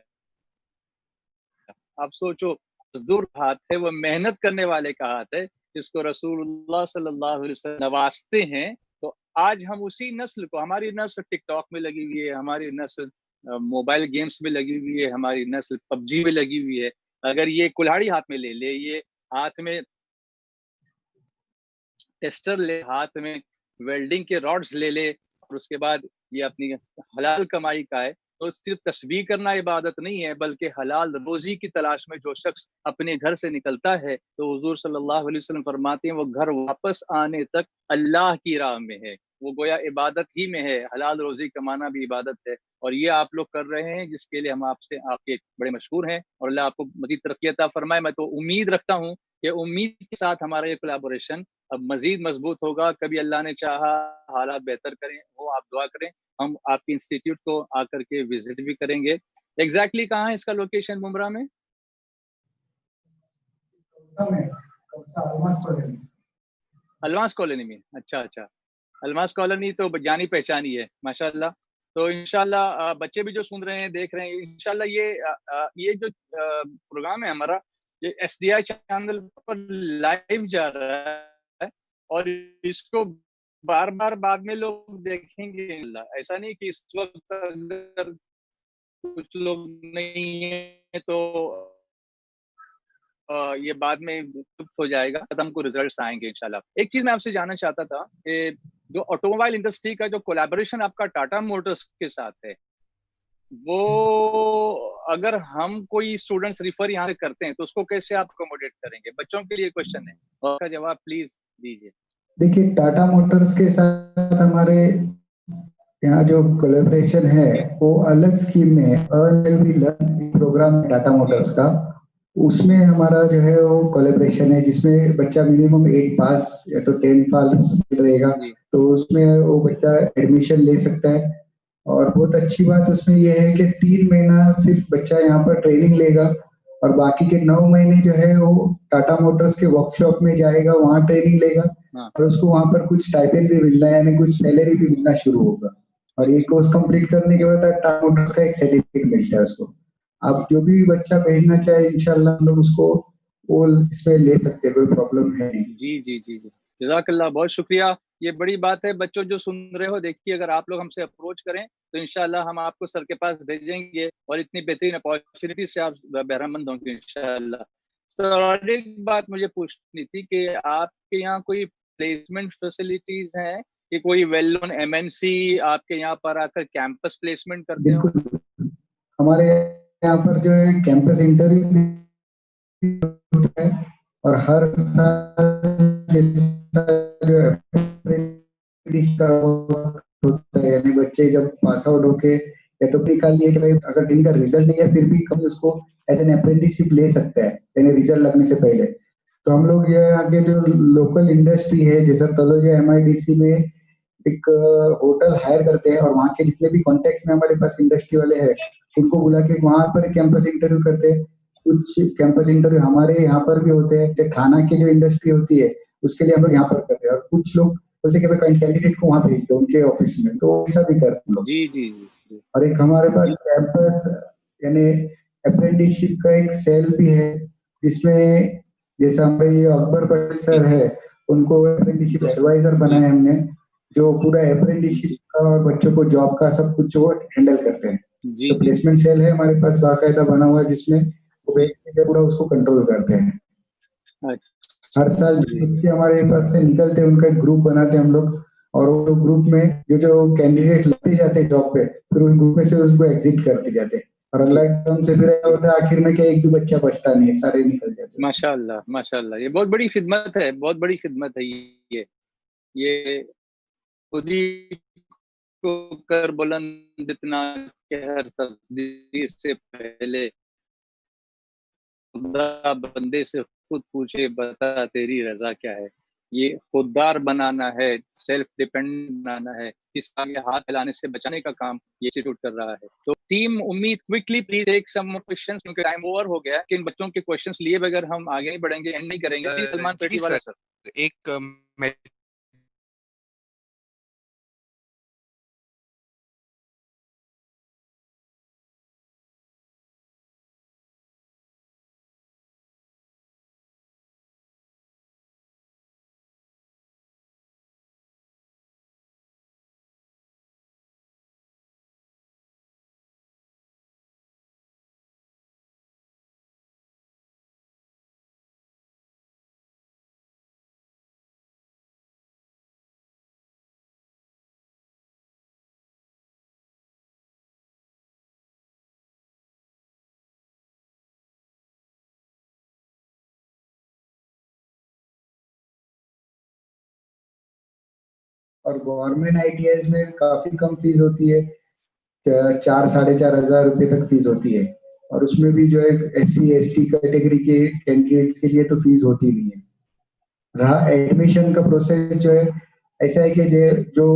आप सोचो, मजदूर हाथ है, वो मेहनत करने वाले का हाथ है, जिसको रसूलुल्लाह सल्लल्लाहु अलैहि वसल्लम नवाजते हैं। तो आज हम उसी नस्ल को, हमारी नस्ल टिकटॉक में लगी हुई है, हमारी नस्ल मोबाइल गेम्स में लगी हुई है, हमारी नस्ल पबजी में लगी हुई है। अगर ये कुल्हाड़ी हाथ में ले ले, ये हाथ में टेस्टर ले, हाथ में वेल्डिंग के रॉड्स ले ले, और उसके बाद ये अपनी हलाल कमाई का है, तो सिर्फ तस्बीह करना इबादत नहीं है, बल्कि हलाल रोजी की तलाश में जो शख्स अपने घर से निकलता है, तो हुजूर सल्लल्लाहु अलैहि वसल्लम फरमाते हैं वो घर वापस आने तक अल्लाह की राह में है, वो गोया इबादत ही में है। हलाल रोजी कमाना भी इबादत है, और ये आप लोग कर रहे हैं, जिसके लिए हम आपसे आपके बड़े मशहूर हैं। और अल्लाह आपको मजीद तरक्की अता फरमाए। मैं तो उम्मीद रखता हूँ कि उम्मीद के साथ हमारा ये कोलैबोरेशन अब मजीद मजबूत होगा। कभी अल्लाह ने चाहा हालात बेहतर करें, वो आप दुआ करें, हम आपके इंस्टीट्यूट को आकर के विजिट भी करेंगे। एग्जैक्टली कहाँ है इसका लोकेशन मुमरा में? अलमास कॉलोनी में। अच्छा अच्छा, अलमास कॉलोनी तो जानी पहचानी है माशाल्लाह। तो इंशाल्लाह बच्चे भी जो सुन रहे हैं, देख रहे हैं, इंशाल्लाह ये जो प्रोग्राम है हमारा, ये SDI चैनल पर लाइव जा रहा है, और इसको बार बार बाद में लोग देखेंगे। ऐसा नहीं कि इस वक्त अगर कुछ लोग नहीं है तो ये बाद में लुप्त हो जाएगा, खत्म को रिजल्ट्स आएंगे इंशाल्लाह। एक चीज मैं आपसे जानना चाहता था कि जो ऑटोमोबाइल इंडस्ट्री का जो कोलैबोरेशन आपका टाटा मोटर्स के साथ है, वो अगर हम कोई स्टूडेंट्स रिफर यहाँ से करते हैं तो उसको कैसे आप अकोमोडेट करेंगे? बच्चों के लिए क्वेश्चन है, और उसका जवाब प्लीज दीजिए। देखिए, टाटा मोटर्स के साथ हमारे यहाँ जो कोलेब्रेशन है वो अलग स्कीम में है, earn and be learn program है टाटा मोटर्स का। उसमें हमारा जो है वो कोलेब्रेशन है, जिसमें बच्चा मिनिमम 8 पास या तो 10 पास रहेगा, जी तो उसमें वो बच्चा एडमिशन ले सकता है। और बहुत अच्छी बात उसमें ये है कि 3 महीना सिर्फ बच्चा यहाँ पर ट्रेनिंग लेगा, और बाकी के 9 महीने जो है वो टाटा मोटर्स के वर्कशॉप में जाएगा, वहाँ ट्रेनिंग लेगा, हाँ। और उसको वहाँ पर कुछ स्टाइपेंड भी मिलना है, यानी कुछ सैलरी भी मिलना शुरू होगा। और ये कोर्स कंप्लीट करने के बाद टाटा मोटर्स का एक सर्टिफिकेट मिलता है उसको। आप जो भी बच्चा भेजना चाहे इंशाल्लाह हम लोग उसको वो इसमें ले सकते हैं, कोई प्रॉब्लम है नहीं। जी जी जी जी, जज़ाकल्लाह, बहुत शुक्रिया। ये बड़ी बात है। बच्चों जो सुन रहे हो, देखिए अगर आप लोग हमसे अप्रोच करें तो इंशाल्लाह हम आपको सर के पास भेजेंगे, और इतनी बेहतरीन अपॉर्चुनिटी से आप बहरामंद होंगे इंशाल्लाह। सर, और एक बात मुझे पूछनी थी कि आपके यहाँ कोई प्लेसमेंट फैसिलिटीज हैं कि कोई वेल नोन एमएनसी आपके यहाँ पर आकर कैंपस प्लेसमेंट करते हो? बिल्कुल, हमारे यहाँ पर जो है कैंपस इंटरव्यू होता है, और हर साल जैसा जो apprentice का वक्त होता है, यानी बच्चे जब पास आउट होके या तो निकाल लिए कि भाई अगर इनका रिजल्ट नहीं है फिर भी कभी उसको एज एन अप्रेंटिसशिप ले सकता है, यानी रिजल्ट लगने से पहले। तो हम लोग ये आगे जो लोकल इंडस्ट्री है, जैसा तलोजा एमआईडीसी में एक होटल हायर करते हैं, और वहाँ के जितने भी कॉन्टेक्ट में हमारे पास इंडस्ट्री वाले हैं उनको बुला के वहाँ पर कैंपस इंटरव्यू करते हैं। कुछ कैंपस इंटरव्यू हमारे यहाँ पर भी होते हैं, जैसे खाना की जो इंडस्ट्री होती है उसके लिए हम लोग यहाँ पर करते हैं, और कुछ लोग बोलते हैं कि भाई कैंडिडेट को वहाँ भेज दो उनके ऑफिस में, तो ऐसा भी करते हैं हम लोग। जी जी जी जी और एक हमारे पास कैंपस यानी अप्रेंटिसशिप का एक सेल भी है, जिसमें जैसा हमारे ये अकबर पटेल सर है, उनको अप्रेंटिसशिप एडवाइजर बनाए हमने, जो पूरा अप्रेंटिसशिप का और बच्चों को जॉब का सब कुछ वो हैंडल करते हैं। जी तो जी प्लेसमेंट सेल है हमारे पास बाकायदा बना हुआ है, जिसमें वो बेसिकली पूरा उसको कंट्रोल करते हैं। हर साल जो जी बच्चे हमारे पास से निकलते हैं उनका एक ग्रुप बनाते हैं हम लोग, और वो ग्रुप में जो कैंडिडेट लगते जाते हैं जॉब पे, फिर उस ग्रुप में से उसको एग्जिट करते जाते हैं, और अल्लाह के करम से फिर ऐसा होता है आखिर में कि एक भी बच्चा बचता नहीं है, सारे निकल जाते हैं। माशाल्लाह माशाल्लाह, ये बहुत बड़ी खिदमत है, बहुत बड़ी खिदमत है ये खुद ही को कर बुलंद इतना कि हर तकदीर से पहले खुदा बंदे से खुद पूछे, बता तेरी रजा क्या है। ये खुददार बनाना है, सेल्फ डिपेंडेंट बनाना है, इस आगे हाथ फैलाने से बचाने का काम ये इंस्टीट्यूट कर रहा है। तो team Ummeed, quickly please take some questions, क्योंकि टाइम ओवर हो गया है। कि इन बच्चों के क्वेश्चंस लिए बगैर हम आगे नहीं बढ़ेंगे, एंड नहीं करेंगे। Please Salman ji Petiwala sir, sir. एक मैं और गवर्नमेंट आईटीआई में काफी कम फीस होती है, 4-4.5 हजार रुपए तक फीस होती है, और उसमें भी जो है SC ST कैटेगरी के कैंडिडेट के लिए तो फीस होती नहीं है। रहा एडमिशन का प्रोसेस जो है, ऐसा है कि जो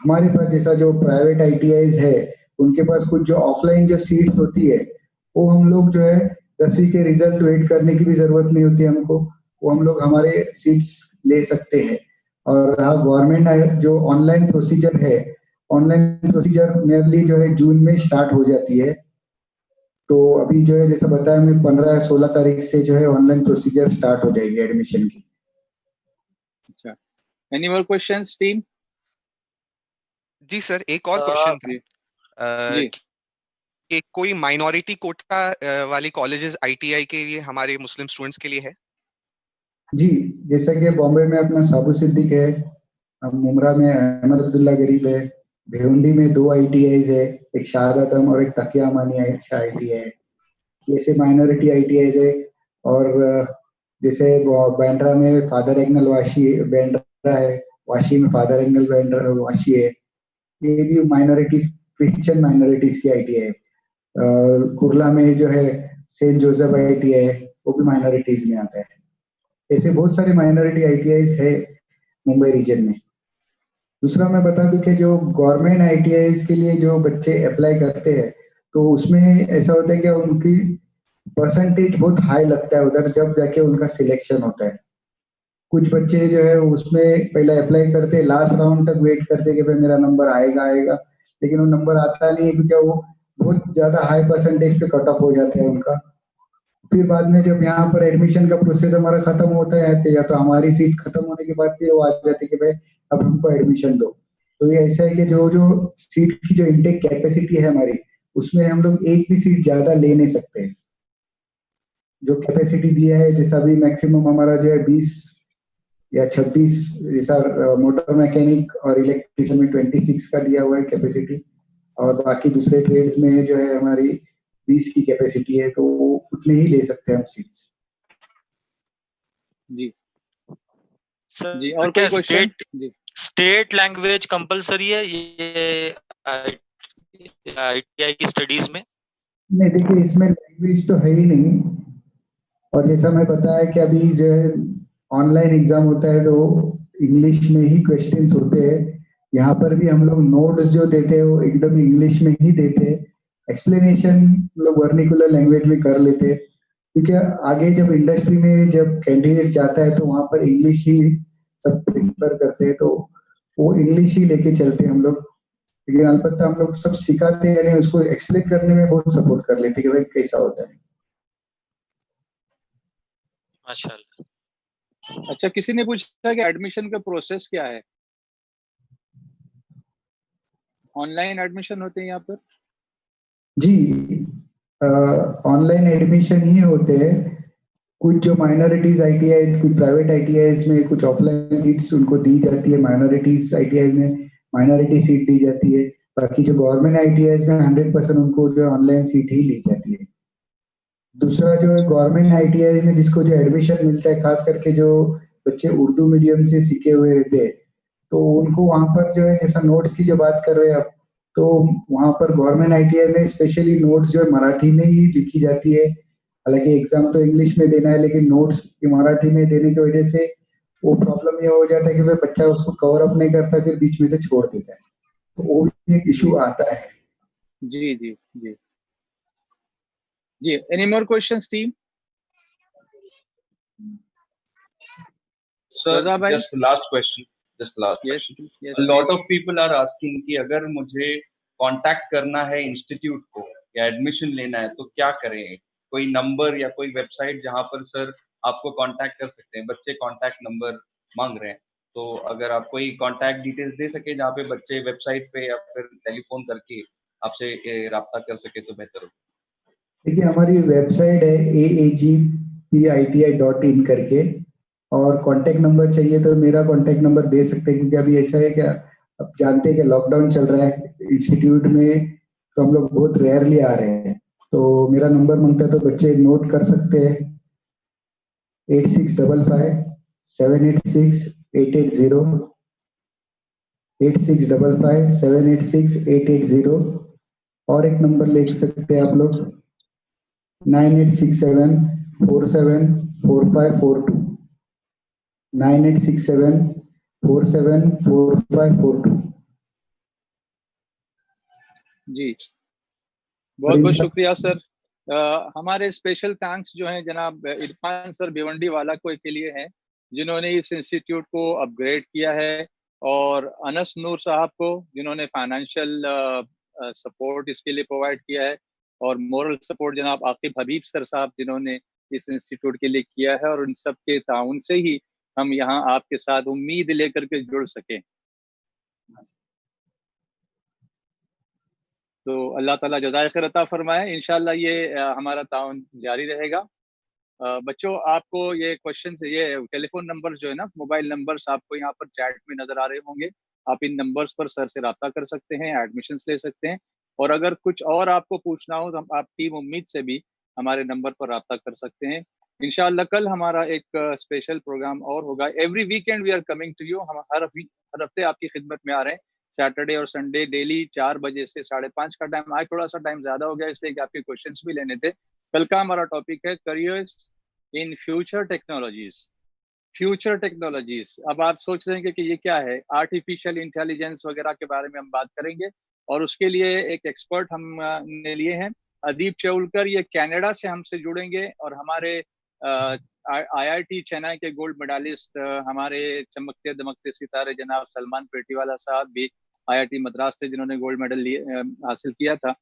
हमारे पास जैसा जो प्राइवेट आईटीआईज है उनके पास कुछ जो ऑफलाइन जो सीट्स होती है, वो हम लोग जो है 10वीं के रिजल्ट वेट करने की भी जरूरत नहीं होती हमको, वो हम लोग हमारे सीट्स ले सकते हैं। और रहा गवर्नमेंट जो ऑनलाइन प्रोसीजर है, ऑनलाइन प्रोसीजर नियरली जो है जून में स्टार्ट हो जाती है। तो अभी जो है जैसा बताया मैं 15 या 16 तारीख से जो है ऑनलाइन प्रोसीजर स्टार्ट हो जाएगी एडमिशन की। अच्छा, एनी मोर क्वेश्चंस टीम? जी सर, एक और क्वेश्चन था जी कि कोई माइनॉरिटी कोटा वाली कॉलेजेस आईटीआई के लिए हमारे मुस्लिम स्टूडेंट्स के लिए है? जी, जैसा कि बॉम्बे में अपना साबु सिद्दीक है, मुमरा में अहमद अब्दुल्ला गरीब है, भिवंडी में 2 ITIs है, एक शाहदातम और एक तकिया मानी ITI है। ऐसे माइनॉरिटी ITIs है। और जैसे बांद्रा में फादर एंगल वाशी बांद्रा है, वाशी में फादर एंगल बांद्रा वाशी है। ये भी माइनॉरिटीज, क्रिश्चियन माइनॉरिटीज की ITI है। कुर्ला में जो है सेंट जोसेफ ITI है, वो भी माइनॉरिटीज में आता है। ऐसे बहुत सारे माइनॉरिटी ITIs है मुंबई रीजन में। दूसरा मैं बता दूं कि जो गवर्नमेंट ITIs के लिए जो बच्चे अप्लाई करते हैं, तो उसमें ऐसा होता है कि उनकी परसेंटेज बहुत हाई लगता है उधर, जब जाके उनका सिलेक्शन होता है। कुछ बच्चे जो है उसमें पहले अप्लाई करते हैं, लास्ट राउंड तक वेट करते हैं कि भाई मेरा नंबर आएगा आएगा, लेकिन वो नंबर आता नहीं है क्योंकि वो बहुत ज्यादा हाई परसेंटेज पे कट ऑफ हो जाता है उनका। फिर बाद में जब यहाँ पर एडमिशन का प्रोसेस हमारा खत्म होता है, तो या तो हमारी सीट खत्म होने के बाद फिर वो आ जाती है कि भाई अब हमको एडमिशन दो। तो ये ऐसा है कि जो जो सीट की जो इंटेक कैपेसिटी है हमारी, उसमें हम लोग एक भी सीट ज्यादा ले नहीं सकते। जो कैपेसिटी दिया है, जैसा अभी मैक्सिमम हमारा जो है 20 या 26, जैसा मोटर मैकेनिक और इलेक्ट्रिशियन में 26 का दिया हुआ है कैपेसिटी, और बाकी दूसरे ट्रेड्स में जो है हमारी 20 की कैपेसिटी है, तो उतने ही ले सकते हैं हम सीट्स। जी सर जी, और क्या कोई क्वेश्चन? जी, स्टेट लैंग्वेज कंपलसरी है ये ITI की स्टडीज में? नहीं, देखिए इसमें लैंग्वेज तो है ही नहीं। और जैसा मैं बताया कि अभी जो है ऑनलाइन एग्जाम होता है तो इंग्लिश में ही क्वेश्चंस होते हैं। यहाँ पर भी हम लोग नोट्स जो देते हैं वो एकदम इंग्लिश में ही देते हैं। एक्सप्लेनेशन लोग वर्निकुलर लैंग्वेज में कर लेते हैं, क्योंकि आगे जब इंडस्ट्री में जब कैंडिडेट जाता है तो वहाँ पर इंग्लिश ही सब प्रेफर करते हैं, तो वो इंग्लिश ही लेके चलते हैं हम लोग। लेकिन अलबत्ता हम लोग सब सिखाते हैं, यानी उसको एक्सप्लेन करने में बहुत सपोर्ट कर लेते हैं कि भाई कैसा होता है। माशाल्लाह। अच्छा, किसी ने पूछा कि एडमिशन का प्रोसेस क्या है? ऑनलाइन एडमिशन होते हैं यहाँ पर? जी, ऑनलाइन एडमिशन ही होते हैं। कुछ जो माइनॉरिटीज ITI, कुछ प्राइवेट ITIs में कुछ ऑफलाइन सीट्स उनको दी जाती है, माइनॉरिटीज ITI में माइनॉरिटी सीट दी जाती है। बाकी जो गवर्नमेंट ITIs में 100% उनको जो ऑनलाइन सीट ही ली जाती है। दूसरा जो है गवर्नमेंट ITI में जिसको जो एडमिशन मिलता है, खास करके जो बच्चे उर्दू मीडियम से सीखे हुए रहते हैं, तो उनको वहाँ पर जो है, जैसा नोट्स की जो बात कर रहे हैं आप, तो वहाँ पर गवर्नमेंट ITI में स्पेशली नोट्स जो है मराठी में ही लिखी जाती है। हालांकि एग्जाम तो इंग्लिश में देना है, लेकिन नोट्स मराठी में देने की वजह से वो प्रॉब्लम ये हो जाता है कि भाई बच्चा उसको कवर अप नहीं करता, फिर बीच में से छोड़ देता है, तो वो भी एक इशू आता है। जी जी जी जी। Any more questions, team? Sir, Raza bhai? just last question. Just last Yes, question. yes, A lot please. of people are asking कि अगर मुझे कांटेक्ट करना है इंस्टीट्यूट को या एडमिशन लेना है तो क्या करें? कोई नंबर या कोई वेबसाइट जहां पर सर आपको कांटेक्ट कर सकते हैं? बच्चे कांटेक्ट नंबर मांग रहे हैं, तो अगर आप कोई कांटेक्ट डिटेल्स दे सके जहाँ पे बच्चे वेबसाइट पे या फिर टेलीफोन करके आपसे राब्ता कर सके तो बेहतर हो। देखिए हमारी वेबसाइट है aagpiti.in करके, और कांटेक्ट नंबर चाहिए तो मेरा कांटेक्ट नंबर दे सकते हैं, क्योंकि अभी ऐसा है कि अब जानते हैं कि लॉकडाउन चल रहा है इंस्टीट्यूट में, तो हम लोग बहुत रेयरली आ रहे हैं। तो मेरा नंबर मांगता है तो बच्चे नोट कर सकते हैं, 8655-786-880, 8655-786-880। और एक नंबर ले सकते हैं आप लोग, 9867-474542, 9867-474542। जी, बहुत बहुत शुक्रिया सर। हमारे स्पेशल थैंक्स जो हैं जनाब इरफान सर भिवंडी वाला को के लिए हैं, जिन्होंने इस इंस्टीट्यूट को अपग्रेड किया है, और अनस नूर साहब को जिन्होंने फाइनेंशियल सपोर्ट इसके लिए प्रोवाइड किया है, और मोरल सपोर्ट जनाब आकिब हबीब सर साहब जिन्होंने इस इंस्टीट्यूट के लिए किया है, और उन सब के ताउन से ही हम यहाँ आपके साथ उम्मीद लेकर के जुड़ सकें। तो अल्लाह ताला जज़ाए खैर अता फरमाए। इंशाल्लाह ये हमारा ताउन जारी रहेगा। बच्चों, आपको ये क्वेश्चन, ये टेलीफोन नंबर जो है ना, मोबाइल नंबर्स आपको यहाँ पर चैट में नजर आ रहे होंगे। आप इन नंबर्स पर सर से रब्ता कर सकते हैं, एडमिशन्स ले सकते हैं। और अगर कुछ और आपको पूछना हो तो आप टीम उम्मीद से भी हमारे नंबर पर रब्ता कर सकते हैं। इंशाअल्लाह कल हमारा एक स्पेशल प्रोग्राम और होगा। Every weekend we are coming to you. हम हर हफ्ते आपकी खिदमत में आ रहे हैं। सैटरडे और संडे डेली 4 बजे से 5:30 का टाइम। आज थोड़ा सा टाइम ज़्यादा हो गया इसलिए कि आपके क्वेश्चंस भी लेने थे। कल का हमारा टॉपिक है careers in future technologies. Future technologies, अब आप सोच रहे हैं कि ये क्या है। आर्टिफिशियल इंटेलिजेंस वगैरह के बारे में हम बात करेंगे और उसके लिए एक एक्सपर्ट हमने लिए हैं, अदीप चौलकर। ये कनाडा से हमसे जुड़ेंगे और हमारे IIT चेन्नई के गोल्ड मेडलिस्ट, हमारे चमकते दमकते सितारे जनाब सलमान पेटीवाला साहब भी IIT मद्रास से जिन्होंने गोल्ड मेडल हासिल किया था।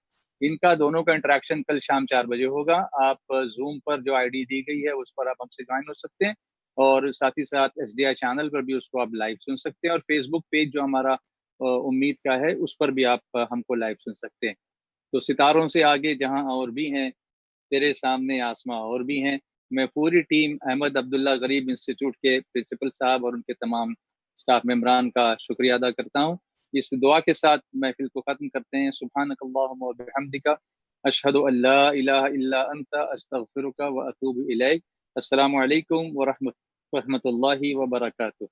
इनका दोनों का इंटरेक्शन कल शाम 4 बजे होगा। आप जूम पर जो ID दी गई है उस पर आप हमसे ज्वाइन हो सकते हैं और साथ ही साथ SDI चैनल पर भी उसको आप लाइव सुन सकते हैं और फेसबुक पेज जो हमारा उम्मीद का है उस पर भी आप हमको लाइव सुन सकते हैं। तो सितारों से आगे जहां और भी हैं, तेरे सामने आसमां और भी हैं। मैं पूरी टीम अहमद अब्दुल्ला गरीब इंस्टीट्यूट के प्रिंसिपल साहब और उनके तमाम स्टाफ मेंबरान का शुक्रिया अदा करता हूँ। इस दुआ के साथ महफिल को ख़त्म करते हैं। सुब्हानकल्लाहुम्मा व बिहम्दिका अशहदु अल्ला इलाहा इल्ला अंता अस्तगफिरुका व अतूबु इलैक। अस्सलामु अलैकुम व रहमतुल्लाहि व बरकातुहू।